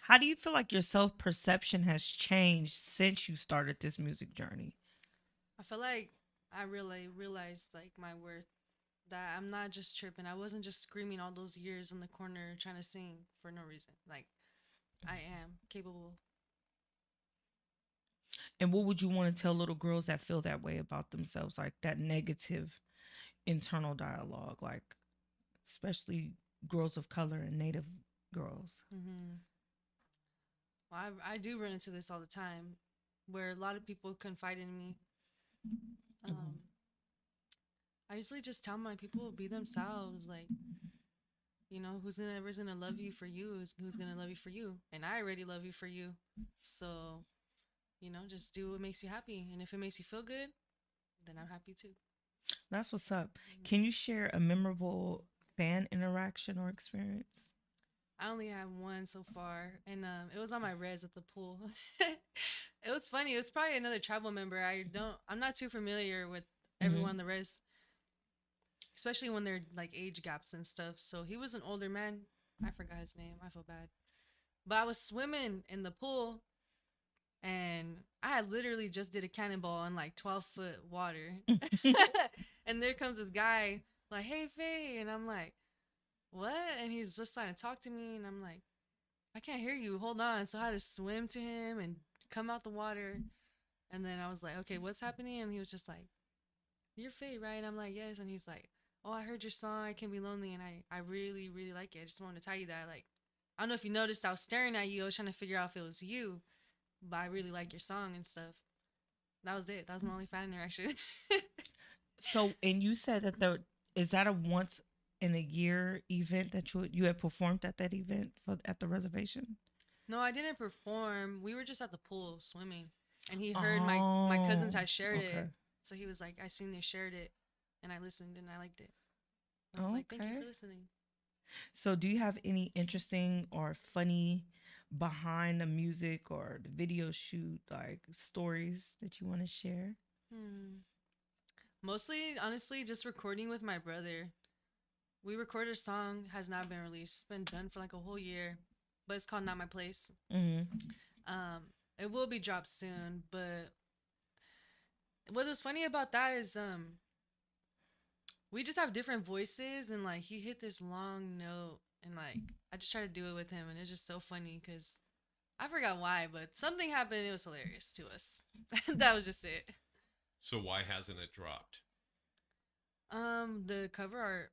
How do you feel like your self perception has changed since you started this music journey? I feel like I really realized like my worth. That I'm not just tripping. I wasn't just screaming all those years in the corner trying to sing for no reason. Like I am capable. And what would you want to tell little girls that feel that way about themselves, like that negative internal dialogue, like especially girls of color and native girls? Well, I do run into this all the time, where a lot of people confide in me. I usually just tell my people be themselves. Like, who's gonna ever's gonna love you for you is who's gonna love you for you, and I already love you for you. So, just do what makes you happy, and if it makes you feel good, then I'm happy too. That's what's up. Can you share a memorable fan interaction or experience? I only have one so far, and it was on my res at the pool. It was funny. It was probably another tribal member. I'm not too familiar with everyone on the res, especially when they're like age gaps and stuff. So he was an older man. I forgot his name. I feel bad. But I was swimming in the pool, and I had literally just did a cannonball in like 12-foot water. And there comes this guy like, "Hey, Faaye," and I'm like, "What?" And he's just trying to talk to me, and I'm like, "I can't hear you. Hold on." So I had to swim to him and come out the water. And then I was like, "Okay, what's happening?" And he was just like, "You're Faaye, right?" And I'm like, "Yes." And he's like, "Oh, I heard your song, I Can Be Lonely, and I really, really like it. I just wanted to tell you that. Like, I don't know if you noticed, I was staring at you. I was trying to figure out if it was you, but I really like your song and stuff." That was it. That was my only fan interaction. So, and you said that is that a once in a year event that you had performed at that event at the reservation? No, I didn't perform. We were just at the pool swimming, and he heard my cousins had shared it. So he was like, "I seen they shared it, and I listened and I liked it." I was like, "Thank you for listening." So, do you have any interesting or funny behind the music or the video shoot, like stories that you want to share? Mostly, honestly, just recording with my brother. We recorded a song, has not been released. It's been done for like a whole year, but it's called Not My Place. It will be dropped soon, but what was funny about that is we just have different voices, and like he hit this long note, and like I just tried to do it with him, and it's just so funny because I forgot why, but something happened. It was hilarious to us. That was just it. So why hasn't it dropped? The cover art.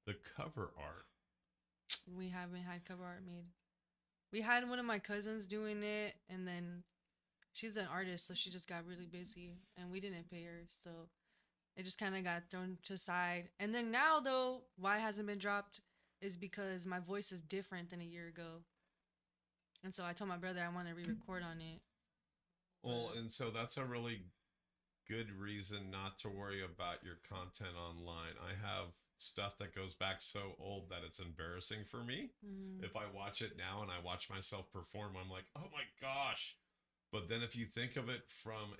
The cover art. We haven't had cover art made. We had one of my cousins doing it, and then she's an artist, so she just got really busy, and we didn't pay her, so it just kind of got thrown to the side. And then now, though, why it hasn't been dropped is because my voice is different than a year ago, and so I told my brother I want to re-record on it. Well, and so that's a really good reason not to worry about your content online. I have stuff that goes back so old that it's embarrassing for me. If I watch it now and I watch myself perform, I'm like, oh my gosh. But then if you think of it from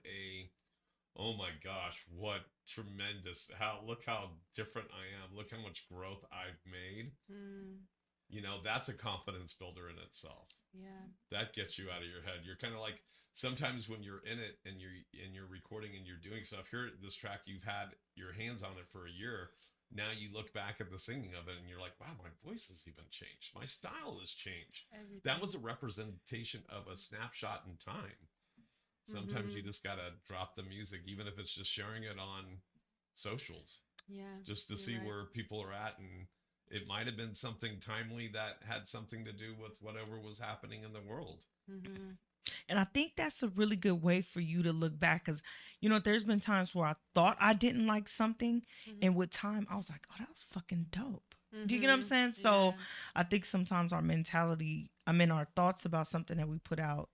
oh my gosh, what tremendous, look how different I am. Look how much growth I've made. That's a confidence builder in itself. Yeah. That gets you out of your head. You're kind of like, sometimes when you're in it and you're recording and you're doing stuff, here, this track, you've had your hands on it for a year. Now you look back at the singing of it and you're like, wow, my voice has even changed. My style has changed. Everything. That was a representation of a snapshot in time. Sometimes you just got to drop the music, even if it's just sharing it on socials. Yeah. Just to see where people are at. And it might have been something timely that had something to do with whatever was happening in the world. And I think that's a really good way for you to look back, because, there's been times where I thought I didn't like something, and with time, I was like, oh, that was fucking dope. Do you get what I'm saying? So I think sometimes our mentality, our thoughts about something that we put out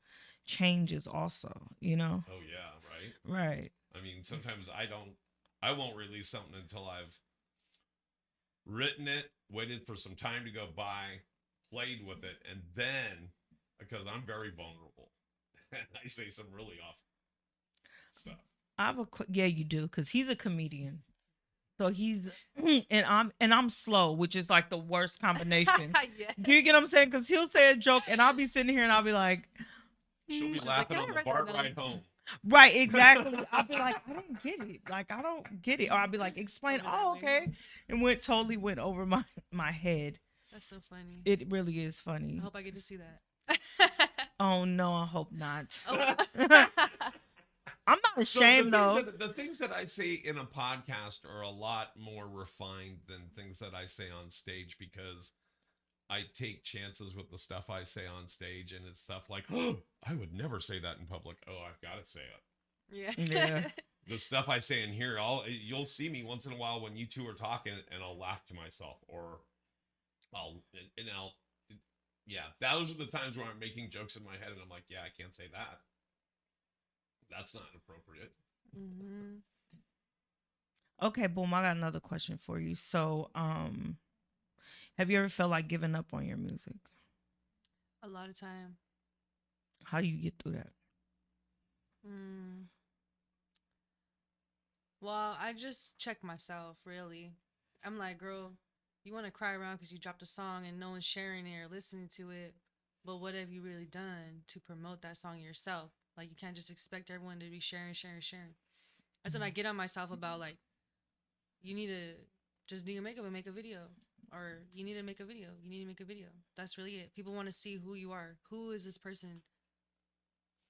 changes also, Oh, yeah, right? Right. I mean, sometimes I won't release something until I've written it, waited for some time to go by, played with it, and then because I'm very vulnerable, and I say some really off stuff. I have a yeah, you do, because he's a comedian. So he's and I'm slow, which is like the worst combination. Yes. Do you get what I'm saying? Because he'll say a joke and I'll be sitting here and I'll be like, She'll be She's like, laughing "Can I on the write that BART down?" ride home. right, exactly. I'll be like, I didn't get it. Like I don't get it. Or I'll be like, explain. Over that Oh, way. okay. And totally went over my head. That's so funny. It really is funny. I hope I get to see that. Oh no, I hope not. Oh. I'm not ashamed though. The things that I say in a podcast are a lot more refined than things that I say on stage, because I take chances with the stuff I say on stage, and it's stuff like, oh, I would never say that in public. Oh, I've got to say it. Yeah. Yeah. The stuff I say in here, you'll see me once in a while when you two are talking, and I'll laugh to myself, or I'll yeah, those are the times where I'm making jokes in my head, and I'm like, yeah, I can't say that. That's not appropriate. Hmm. Okay, boom. I got another question for you. So, have you ever felt like giving up on your music? A lot of time. How do you get through that? Mm. Well, I just check myself, really. I'm like, girl, you want to cry around because you dropped a song and no one's sharing it or listening to it. But what have you really done to promote that song yourself? Like, you can't just expect everyone to be sharing, sharing, sharing. That's when I get on myself about, like, you need to just do your makeup and make a video. Or you need to make a video. You need to make a video. That's really it. People want to see who you are. Who is this person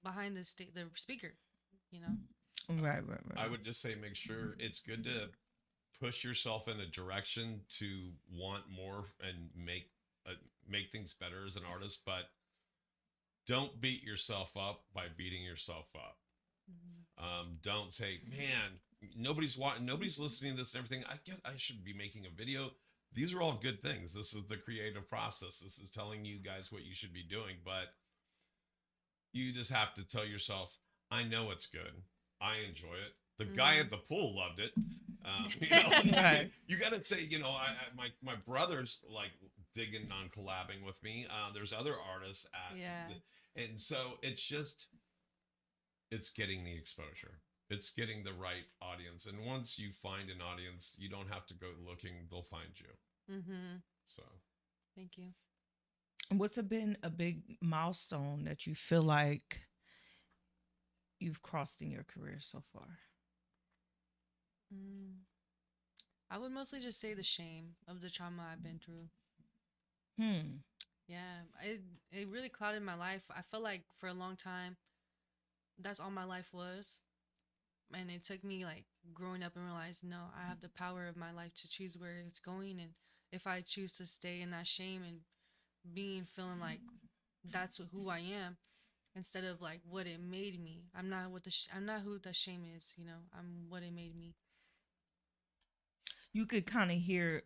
behind the speaker? You know? Right. I would just say make sure it's good to push yourself in a direction to want more and make things better as an artist, but don't beat yourself up by beating yourself up. Don't say, man, nobody's listening to this and everything. I guess I should be making a video. These are all good things. This is the creative process. This is telling you guys what you should be doing, but you just have to tell yourself, I know it's good. I enjoy it. The guy at the pool loved it. Right. You got to say, my brother's like digging on collabing with me. There's other artists and so it's getting the exposure. It's getting the right audience. And once you find an audience, you don't have to go looking, they'll find you. Mm-hmm. So. Thank you. What's been a big milestone that you feel like you've crossed in your career so far? I would mostly just say the shame of the trauma I've been through. Yeah, it really clouded my life. I felt like for a long time, that's all my life was. And it took me like growing up and realizing, no, I have the power of my life to choose where it's going. And if I choose to stay in that shame and feeling like that's who I am, instead of like what it made me, I'm not who the shame is. I'm what it made me. You could kind of hear,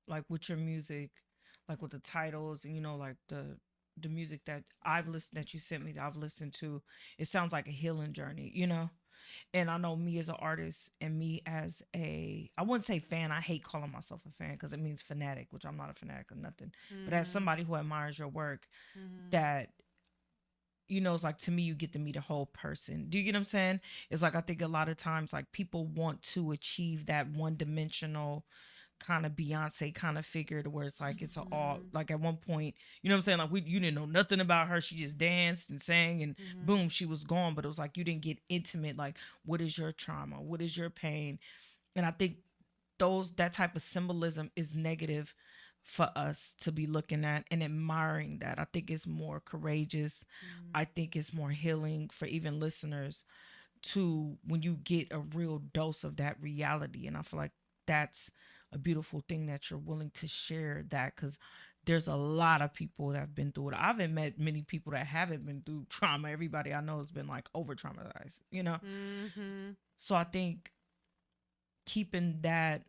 like with your music, like with the titles and like the music that that you sent me, that I've listened to. It sounds like a healing journey. And I know me as an artist and me as I wouldn't say fan. I hate calling myself a fan because it means fanatic, which I'm not a fanatic or nothing. But as somebody who admires your work, that, it's like, to me, you get to meet a whole person. Do you get what I'm saying? It's like, I think a lot of times, like, people want to achieve that one-dimensional kind of Beyonce kind of figure, to where it's like, it's all, like, at one point, you know what I'm saying? Like, you didn't know nothing about her. She just danced and sang and boom, she was gone. But it was like, you didn't get intimate. Like, what is your trauma? What is your pain? And I think that type of symbolism is negative for us to be looking at and admiring that. I think it's more courageous. I think it's more healing for even listeners to, when you get a real dose of that reality. And I feel like that's a beautiful thing that you're willing to share that, because there's a lot of people that have been through it. I haven't met many people that haven't been through trauma. Everybody I know has been like over traumatized, So I think keeping that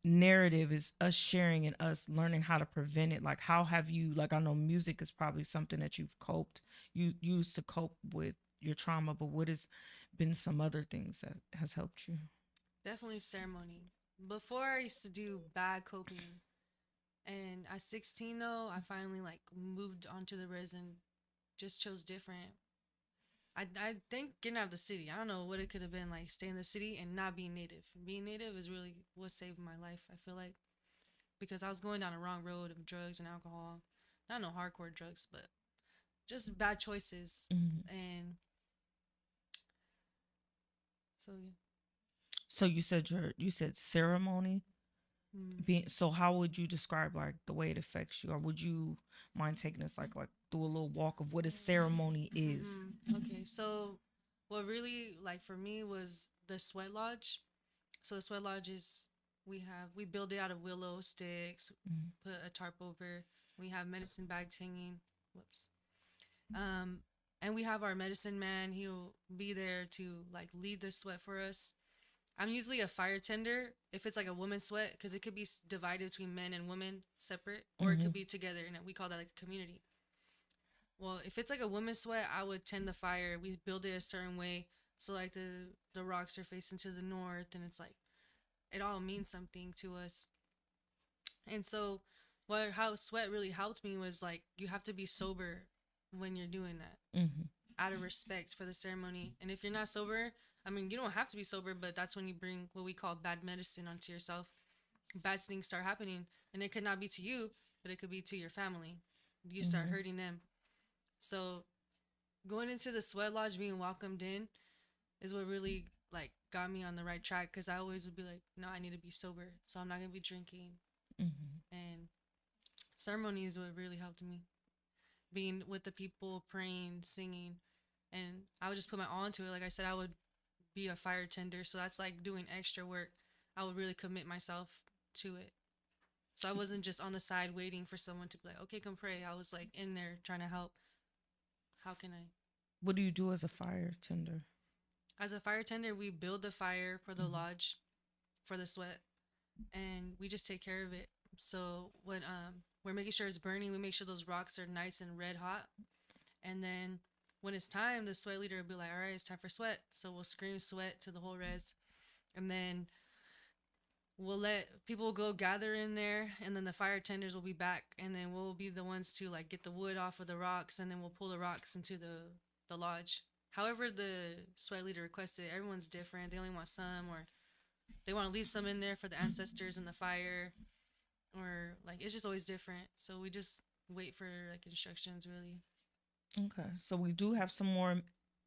narrative is us sharing and us learning how to prevent it. Like, how have you, like, I know music is probably something that you used to cope with your trauma, but what has been some other things that has helped you? Definitely ceremony. Before, I used to do bad coping, And at 16 though, I finally like moved onto the res and just chose different. I think getting out of the city, I don't know what it could have been like, stay in the city and not being native. Being native is really what saved my life, I feel like, because I was going down a wrong road of drugs and alcohol. Not no hardcore drugs, but just bad choices. And so yeah. So you said ceremony. So how would you describe like the way it affects you, or would you mind taking us like through a little walk of what a ceremony is? Okay, so what really like for me was the sweat lodge. So the sweat lodge is we build it out of willow sticks, put a tarp over. We have medicine bags hanging. Whoops. And we have our medicine man. He'll be there to like lead the sweat for us. I'm usually a fire tender if it's like a woman's sweat, because it could be divided between men and women separate, or it could be together, and we call that like a community. Well, if it's like a woman's sweat, I would tend the fire. We build it a certain way, so like the rocks are facing to the north, and it's like it all means something to us. And so, how sweat really helped me was like you have to be sober when you're doing that, out of respect for the ceremony. And if you're not sober, I mean, you don't have to be sober, but that's when you bring what we call bad medicine onto yourself. Bad things start happening, and it could not be to you, but it could be to your family. You start hurting them. So going into the sweat lodge, being welcomed in, is what really like got me on the right track, because I always would be like, no, I need to be sober, so I'm not going to be drinking. And ceremony is what really helped me. Being with the people, praying, singing, and I would just put my all into it. Like I said, I would be a fire tender, so that's like doing extra work. I would really commit myself to it, so I wasn't just on the side waiting for someone to be like, okay, come pray. I was like in there trying to help. How can I? What do you do as a fire tender? As a fire tender, we build the fire for the lodge, for the sweat, and we just take care of it. So when we're making sure it's burning, we make sure those rocks are nice and red hot, and then when it's time, the sweat leader will be like, all right, it's time for sweat. So we'll scream sweat to the whole res. And then we'll let people go gather in there. And then the fire tenders will be back. And then we'll be the ones to like get the wood off of the rocks. And then we'll pull the rocks into the lodge. However the sweat leader requested, everyone's different. They only want some, or they want to leave some in there for the ancestors and the fire. Or like, it's just always different. So we just wait for like instructions, really. Okay, so we do have some more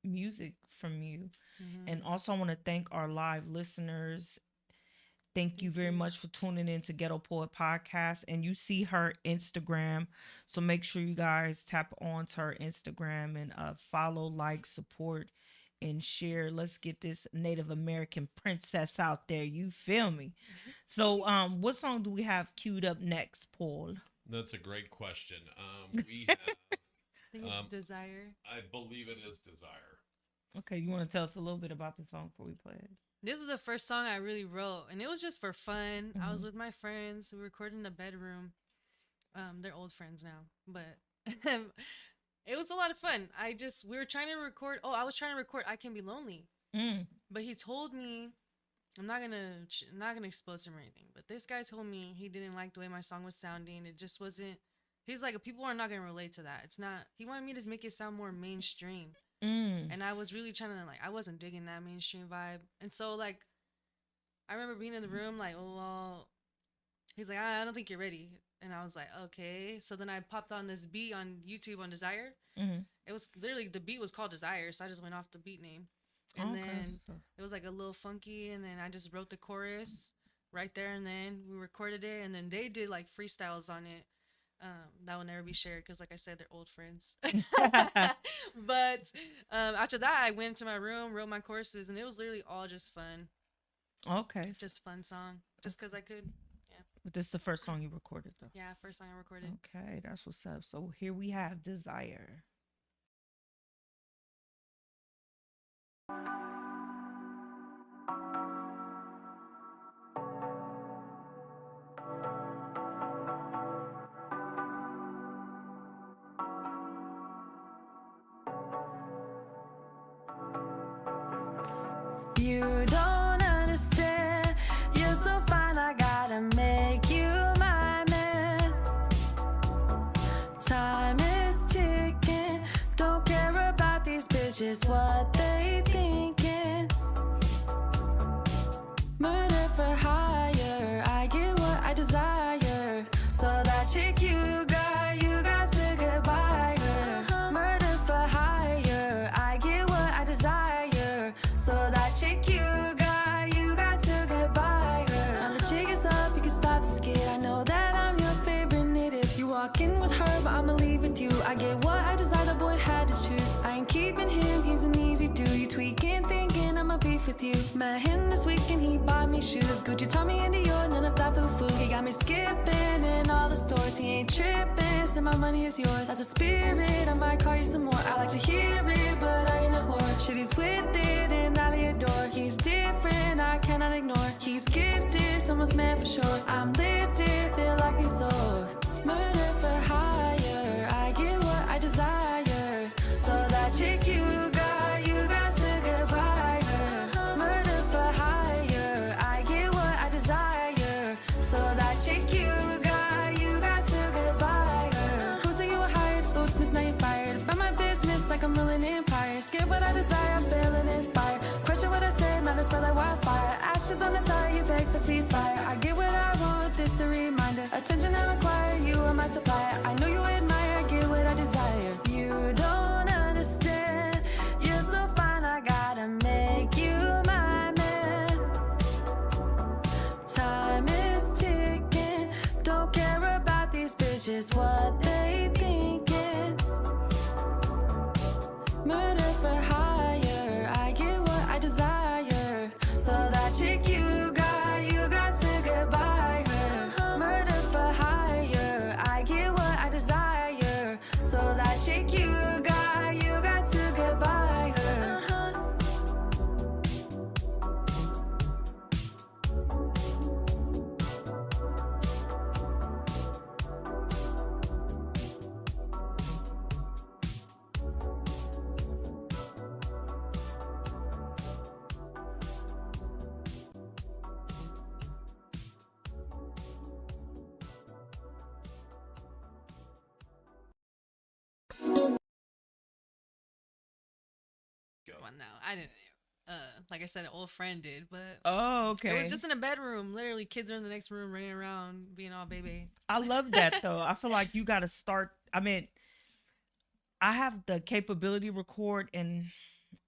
music from you. And also I want to thank our live listeners. Thank you very much for tuning in to Ghetto Poet Podcast. And you see her Instagram, so make sure you guys tap on to her Instagram and follow, like, support, and share. Let's get this Native American princess out there. You feel me? So what song do we have queued up next, Paul? That's a great question. We have I think it's Desire. I believe it is Desire. Okay, you want to tell us a little bit about the song before we play it? This is the first song I really wrote, and it was just for fun. I was with my friends. We recorded in the bedroom. They're old friends now, but it was a lot of fun. We were trying to record. Oh, I was trying to record I Can Be Lonely. But he told me, I'm not gonna expose him or anything, but this guy told me he didn't like the way my song was sounding. It just wasn't. He's like, people are not gonna relate to that. It's not. He wanted me to make it sound more mainstream, and I was really trying to I wasn't digging that mainstream vibe. And so I remember being in the room like, oh well, he's like, I don't think you're ready, and I was like, okay. So then I popped on this beat on YouTube on Desire. It was literally, the beat was called Desire, so I just went off the beat name, and then it was like a little funky, and then I just wrote the chorus right there, and then we recorded it, and then they did like freestyles on it. That will never be shared because, like I said, they're old friends. But after that, I went to my room, wrote my courses, and it was literally all just fun. Okay. Just fun song. Just because I could. Yeah. But this is the first song you recorded, though? Yeah, first song I recorded. Okay, that's what's up. So here we have Desire. You don't understand. You're so fine, I gotta make you my man. bitches what they thinking. Murder for hire, I get what I desire. So that chick you got to get by her. Murder for hire, I get what I desire. So that chick you got to get by her. Now the jig is up, you can stop the skid. I know that I'm your favorite native. You walk in with her, but I'ma leave with you. I get what I desire, the boy had to choose. I ain't keeping him, he's an easy dude. You tweaking, thinking I'ma beef with you. Met him this weekend, he bought me shoes. Gucci, Tommy, and Dior, none of that foo-foo. He got me skipping in all the stores. He ain't tripping, said my money is yours. That's a spirit, I might call you some more. I like to hear it, but I ain't a whore. Shit, he's with it, and I adore. He's different, I cannot ignore. He's gifted, someone's man for sure. I'm lifted, feel like it's soar. Murder for hire, I get what I desire. So that chick you got to get by her. Murder for hire, I get what I desire. So that chick you got to get by her. Who say you were hired? Oops, miss, now you're fired. About my business like I'm ruling empires. Get what I desire, I'm feeling inspired. Question what I said, now they spread like wildfire. Ashes on the tire, you beg for ceasefire. I get what I want, this a reminder. Attention I require, you are my supplier. I know you admire, I get what I desire. You don't understand, you're so fine, I gotta make you my man. Time is ticking, don't care about these bitches, what they thinking. Murder for hire, I get what I desire. So that chick you got to get by her. Murder for hire, I get what I desire. So that chick you got to get by her. Well, no, I didn't. Like I said, an old friend did, but Oh, it okay. was just in a bedroom. Literally, kids are in the next room running around, being all baby. I love that though. I feel like you got to start. I mean, I have the capability to record, and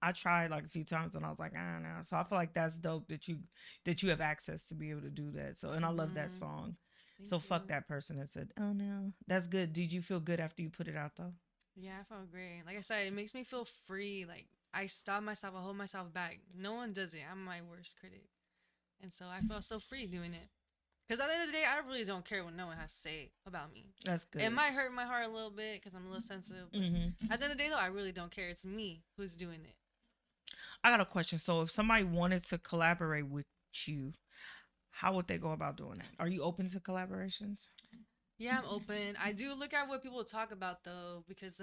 I tried like a few times, and I was like, I don't know. So I feel like that's dope that you have access to be able to do that. So, and I love that Mhm. song. Thank So you. fuck that person that said, "Oh no." That's good. Did you feel good after you put it out though? Yeah, I felt great. Like I said, it makes me feel free. Like I stop myself, I hold myself back. No one does it. I'm my worst critic, and so I felt so free doing it. Because at the end of the day, I really don't care what no one has to say about me. That's good. It might hurt my heart a little bit because I'm a little sensitive. But at the end of the day, though, I really don't care. It's me who's doing it. I got a question. So if somebody wanted to collaborate with you, how would they go about doing that? Are you open to collaborations? Yeah, I'm open. I do look at what people talk about though, because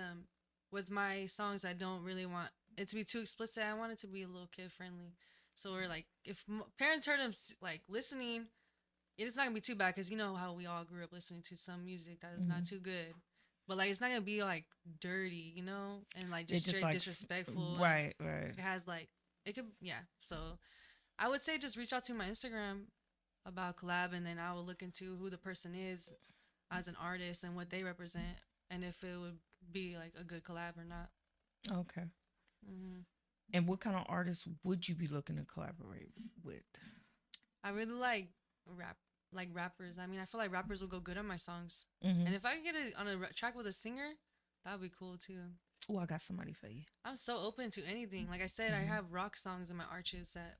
with my songs, I don't really want it to be too explicit. I want it to be a little kid friendly. So we're like, if parents heard them like listening, it's not gonna be too bad because you know how we all grew up listening to some music that is not too good. But like, it's not gonna be like dirty, you know, and like just It's just straight like disrespectful. Right, right. It has like it could, yeah. So I would say just reach out to my Instagram about collab, and then I will look into who the person is as an artist and what they represent, and if it would be like a good collab or not. Okay. hmm And what kind of artists would you be looking to collaborate with? I really like rappers. I mean, I feel like rappers will go good on my songs, Mm-hmm. and if I can get it on a track with a singer, that would be cool too. Oh, I got somebody for you. I'm so open to anything. Like I said, I have rock songs in my archives that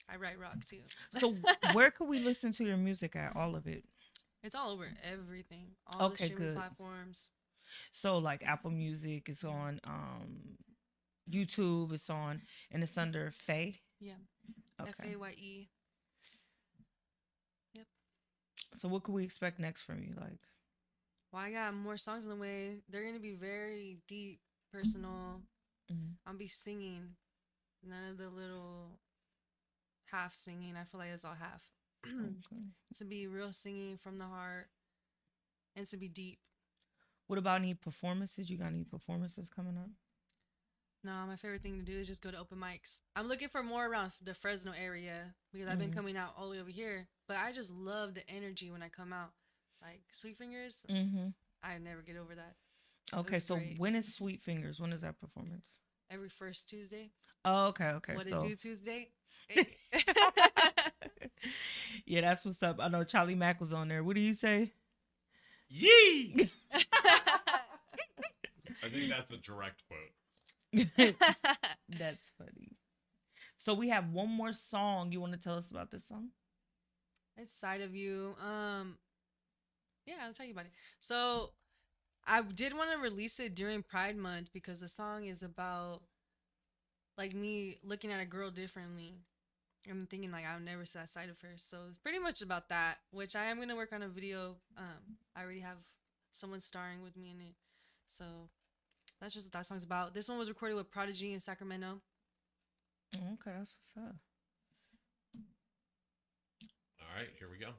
I write rock too. So where could we listen to your music at? All of it. It's all over everything, all the Okay, streaming good. platforms. So like Apple Music, it's on YouTube, it's on, and it's under Faaye. Yeah, Okay. Faaye. Yep. So what could we expect next from you? Like, Well, I got more songs in the way. They're gonna be very deep, personal. mhm. I'll be singing. None of the little half singing. I feel like it's all half. Okay. To be real singing from the heart and to be deep. What about any performances? You got any performances coming up? No, my favorite thing to do is just go to open mics. I'm looking for more around the Fresno area because I've been coming out all the way over here. But I just love the energy when I come out. Like Sweet Fingers, I never get over that. Okay, so great. when is Sweet Fingers? When is that performance? Every first Tuesday. Oh, okay. What So it do Tuesday? yeah, that's what's up. I know Charlie Mack was on there. What do you say? Yee! I think that's a direct quote. That's funny. So we have one more song. You want to tell us about this song? It's Side of You. Yeah, I'll tell you about it. So I did want to release it during Pride Month because the song is about like me looking at a girl differently. I'm thinking like I've never seen that side of her. So it's pretty much about that, which I am gonna work on a video. I already have someone starring with me in it. So that's just what that song's about. This one was recorded with Prodigy in Sacramento. Okay, that's what's up. All right, here we go.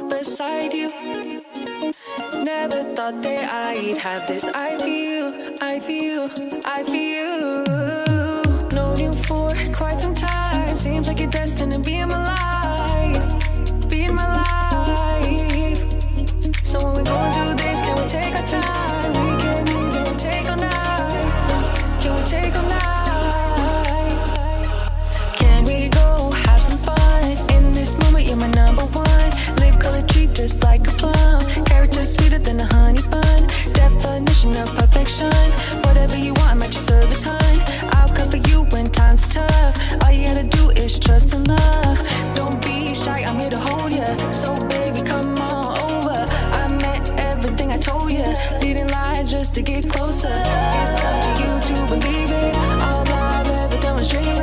Beside you, never thought that I'd have this. I feel, known you for quite some time. Seems like you're destined to be in my life, be in my life. So when we go do this, can we take our time? We can even take all night. Can we take all night? Can we go have some fun? In this moment, you're my number one. Lip color treat just like a plum. Character sweeter than a honey bun. Definition of perfection. Whatever you want, I'm at your service, hun. I'll cover you when times are tough. All you gotta do is trust and love. Don't be shy, I'm here to hold ya. So baby, come on over. I meant everything I told ya. Didn't lie just to get closer. It's up to you to believe it. All I've ever done was dream it.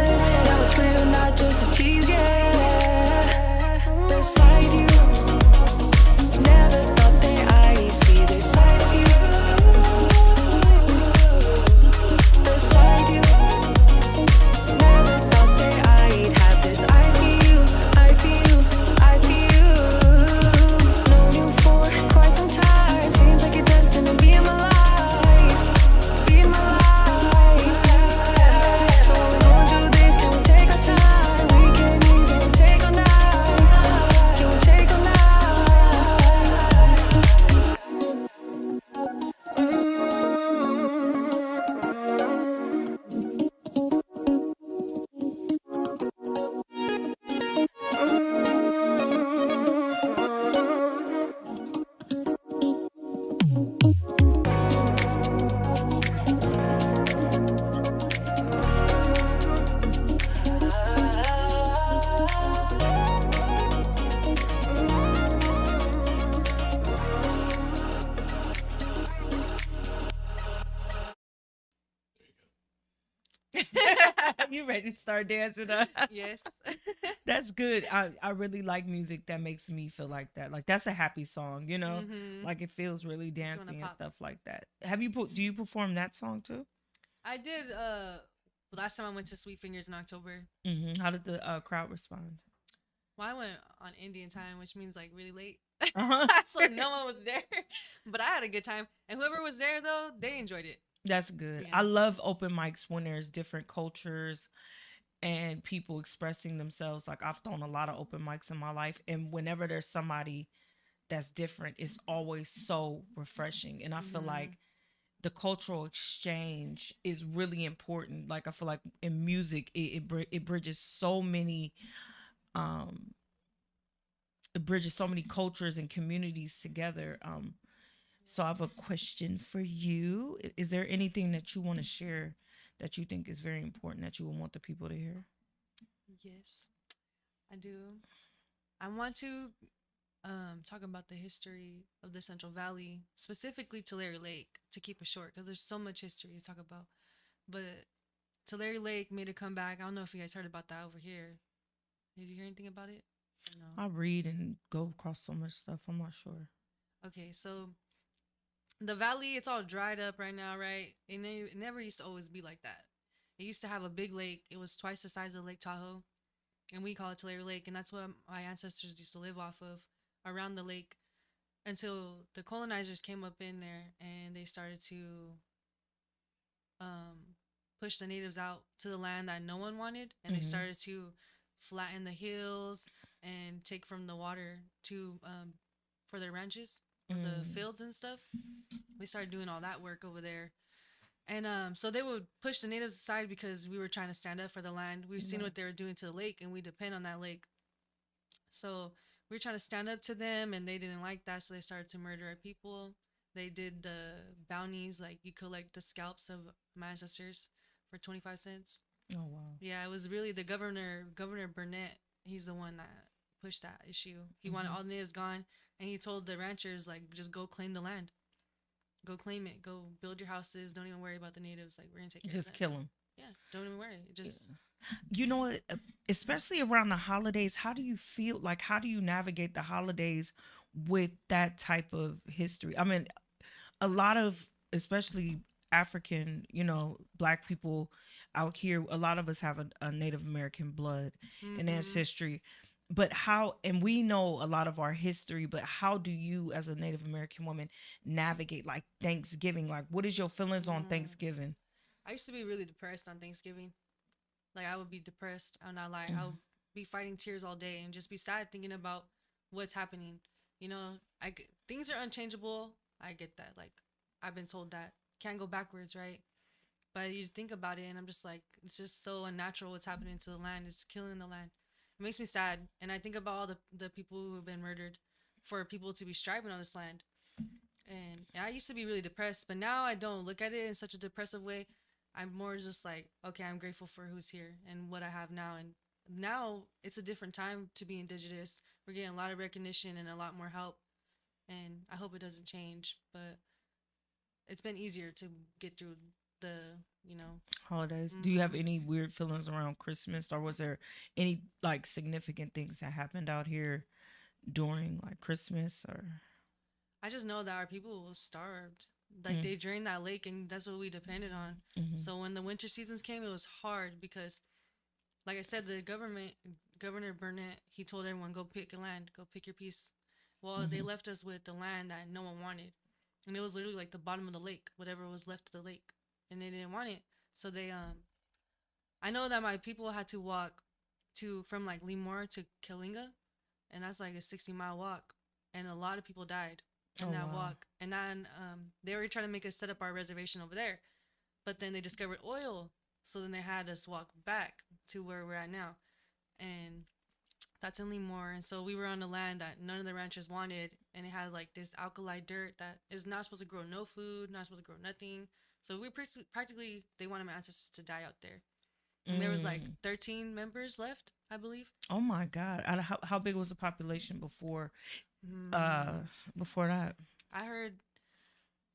Now it's real, not just a tease, yeah. Beside you, never thought that I'd see this side of you. Beside you, never thought that I'd have this. I feel, known you for quite some time. Seems like you're destined to be in my life, be ready to start dancing. Yes. That's good. I really like music that makes me feel like that. Like that's a happy song, you know? Mm-hmm. Like it feels really Makes you wanna dancing and pop. stuff like that. Do you perform that song too? I did. Last time I went to Sweet Fingers in October. How did the crowd respond? Well, I went on Indian time, which means like really late. Uh-huh. So no one was there. But I had a good time. And whoever was there though, they enjoyed it. That's good. Yeah. I love open mics when there's different cultures and people expressing themselves. Like I've thrown a lot of open mics in my life, and whenever there's somebody that's different, it's always so refreshing. And I feel like the cultural exchange is really important. Like I feel like in music, it bridges so many um it bridges so many cultures and communities together. So I have a question for you. Is there anything that you want to share that you think is very important that you would want the people to hear? Yes, I do. I want to talk about the history of the Central Valley, specifically Tulare Lake, to keep it short, because there's so much history to talk about. But Tulare Lake made a comeback. I don't know if you guys heard about that over here. Did you hear anything about it? Or no. I read and go across so much stuff. I'm not sure. Okay, so the valley, it's all dried up right now, right? It never used to always be like that. It used to have a big lake. It was twice the size of Lake Tahoe, and we call it Tulare Lake, and that's what my ancestors used to live off of around the lake until the colonizers came up in there and they started to push the natives out to the land that no one wanted, and they started to flatten the hills and take from the water to for their ranches, for the fields and stuff. We started doing all that work over there. And so they would push the natives aside because we were trying to stand up for the land. We've seen what they were doing to the lake, and we depend on that lake. So we were trying to stand up to them, and they didn't like that, so they started to murder our people. They did the bounties, like you collect the scalps of my ancestors for 25 cents. Oh wow. Yeah, it was really the Governor Burnett. He's the one that pushed that issue. He wanted all the natives gone, and he told the ranchers, like, just go claim the land. Go claim it. Go build your houses. Don't even worry about the natives. Like, we're gonna take care of Just them. kill them. Yeah, don't even worry. Just You know what? Especially around the holidays, how do you feel? Like, how do you navigate the holidays with that type of history? I mean, a lot of, especially African, Black people out here, a lot of us have a Native American blood and ancestry. But and we know a lot of our history, but how do you, as a Native American woman, navigate like Thanksgiving? Like, what is your feelings on Thanksgiving? I used to be really depressed on Thanksgiving. Like, I would be depressed. I'm not lying. I would be fighting tears all day and just be sad thinking about what's happening. You know, things are unchangeable. I get that. Like, I've been told that can't go backwards, right? But you think about it, and I'm just like, it's just so unnatural what's happening to the land. It's killing the land. It makes me sad, and I think about all the people who have been murdered for people to be striving on this land. And I used to be really depressed, but now I don't look at it in such a depressive way. I'm more just like, okay, I'm grateful for who's here and what I have now. And now it's a different time to be indigenous. We're getting a lot of recognition and a lot more help. And I hope it doesn't change, but it's been easier to get through the, Holidays. Do you have any weird feelings around Christmas, or was there any like significant things that happened out here during like Christmas? Or I just know that our people starved. Like, they drained that lake, and that's what we depended on. So when the winter seasons came, it was hard because, like I said, Governor Burnett, he told everyone, go pick a land, go pick your piece. Well, they left us with the land that no one wanted. And it was literally like the bottom of the lake, whatever was left of the lake. And they didn't want it. So I know that my people had to walk from like Lemoore to Kalinga. And that's like a 60-mile walk. And a lot of people died in that walk. And then they were trying to make us set up our reservation over there. But then they discovered oil. So then they had us walk back to where we're at now. And that's in Lemoore. And so we were on the land that none of the ranchers wanted. And it had like this alkali dirt that is not supposed to grow no food, not supposed to grow nothing. So we practically, they wanted my ancestors to die out there. And there was like 13 members left, I believe. oh my God, how big was the population before that? I heard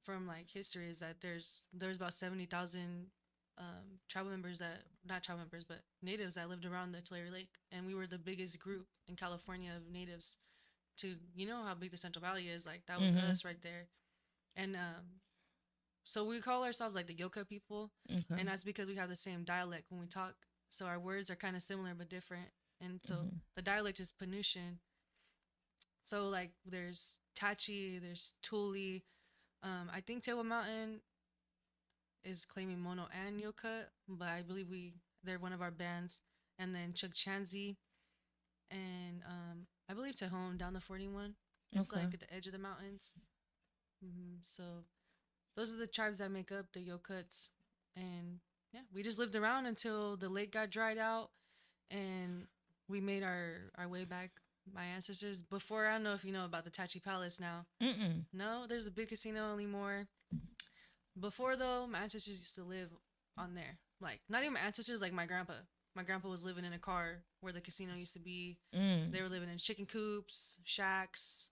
from like history is that there's about 70,000 tribal members that not tribal members but natives that lived around the Tulare Lake, and we were the biggest group in California of natives. To you know how big the Central Valley is, like that was us right there, and so we call ourselves like the Yoka people, and that's because we have the same dialect when we talk. So our words are kind of similar but different, and so the dialect is Penutian. So like there's Tachi, there's Tuli. I think Table Mountain is claiming Mono and Yoka, but I believe they're one of our bands. And then Chugchansi, and I believe Tejon down the 41. It's like at the edge of the mountains. So those are the tribes that make up the Yokuts, and yeah, we just lived around until the lake got dried out, and we made our way back. My ancestors before, I don't know if you know about the Tachi Palace now. No, there's a big casino anymore. Before though, my ancestors used to live on there. Like not even my ancestors, like my grandpa. My grandpa was living in a car where the casino used to be. They were living in chicken coops, shacks,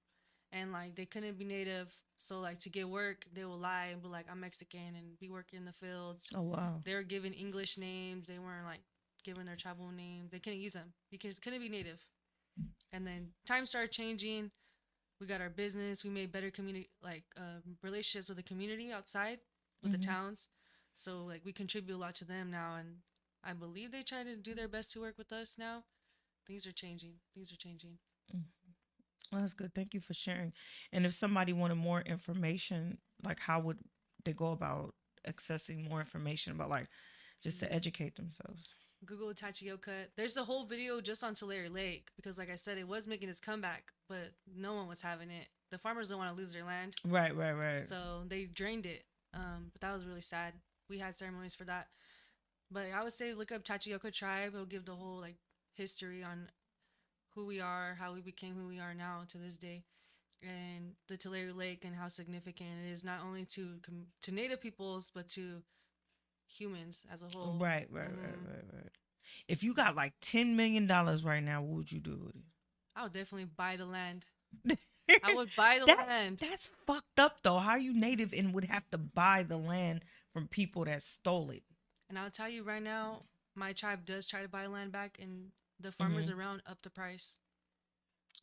and like they couldn't be native. So like to get work, they would lie and be like, I'm Mexican, and be working in the fields. Oh wow. They were given English names. They weren't like given their tribal names. They couldn't use them because couldn't be native. And then times started changing. We got our business. We made better community relationships with the community outside, with the towns. So like we contribute a lot to them now, and I believe they try to do their best to work with us now. Things are changing. Well, that's good. Thank you for sharing. And if somebody wanted more information, like how would they go about accessing more information about like just to educate themselves? Google Tachioka. There's a whole video just on Tulare Lake because, like I said, it was making its comeback, but no one was having it. The farmers don't want to lose their land. Right. So they drained it. But that was really sad. We had ceremonies for that. But I would say look up Tachioka tribe. It'll give the whole like history on who we are, how we became who we are now to this day, and the Tulare Lake and how significant it is not only to Native peoples but to humans as a whole. Right. If you got like $10 million right now, what would you do with it? I would definitely buy the land. I would buy the land. That's fucked up though. How are you native and would have to buy the land from people that stole it? And I'll tell you right now, my tribe does try to buy land back, and the farmers around up the price.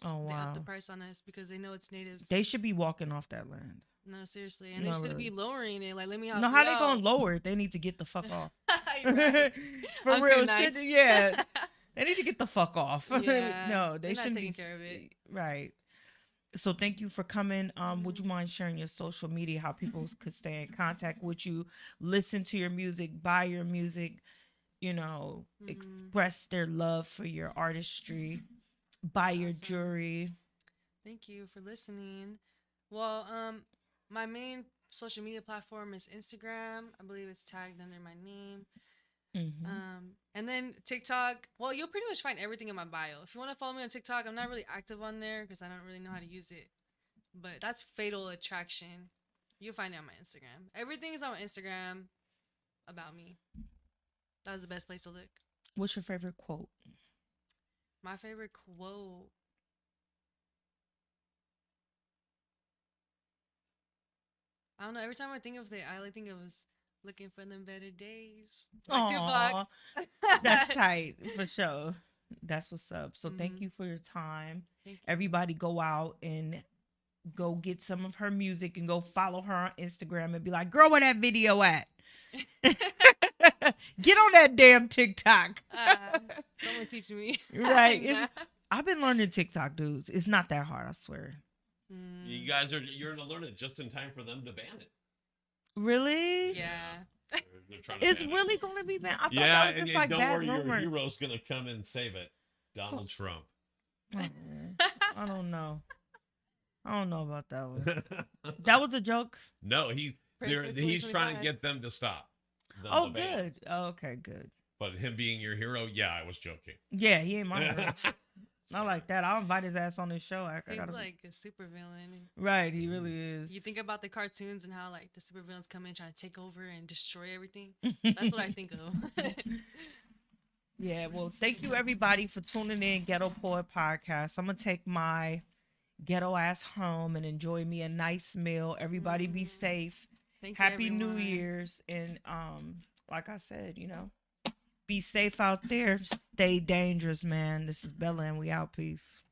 Oh wow! They up the price on us because they know it's natives. They should be walking off that land. No, seriously, and they should be lowering it. Like, let me help No, you how out. they gonna lower it? They need to get the fuck off. Right. For I'm real, too nice. shit, yeah. They need to get the fuck off. Yeah, No, they they're not shouldn't taking be care of it. Right. So thank you for coming. Would you mind sharing your social media, how people could stay in contact with you, listen to your music, buy your music, express their love for your artistry, buy your jewelry. Thank you for listening. Well, my main social media platform is Instagram. I believe it's tagged under my name. And then TikTok. Well, you'll pretty much find everything in my bio. If you want to follow me on TikTok, I'm not really active on there because I don't really know how to use it. But that's Fatal Attraction. You'll find it on my Instagram. Everything is on my Instagram about me. That was the best place to look. What's your favorite quote? My favorite quote. I don't know. Every time I think of it, I think it was looking for them better days. Like Tupac. That's tight for sure. That's what's up. So thank you for your time. Thank you. Everybody go out and go get some of her music and go follow her on Instagram and be like, girl, where that video at? Get on that damn TikTok. Someone teach me. Right. I've been learning TikTok, dudes. It's not that hard, I swear. You guys you're going to learn it just in time for them to ban it. Really? Yeah. They're trying to It's ban really it. going to be bad. I thought Yeah, that was and just like don't bad worry, your rumors. hero's going to come and save it. Donald Trump. Oh, I don't know. I don't know about that one. That was a joke? No, he's trying to get them to stop. Oh, good. Oh, okay, good. But him being your hero, yeah, I was joking. Yeah, he ain't my hero. Not like that. I'll invite his ass on this show. He's like a supervillain. Right, he really is. You think about the cartoons and how like the supervillains come in trying to take over and destroy everything. That's what I think of. Yeah, well, thank you everybody for tuning in Ghetto Poet Podcast. I'm gonna take my ghetto ass home and enjoy me a nice meal. Everybody be safe. Thank you, Happy New everyone. Year's, and like I said, be safe out there. Stay dangerous, man. This is Bella, and we out. Peace.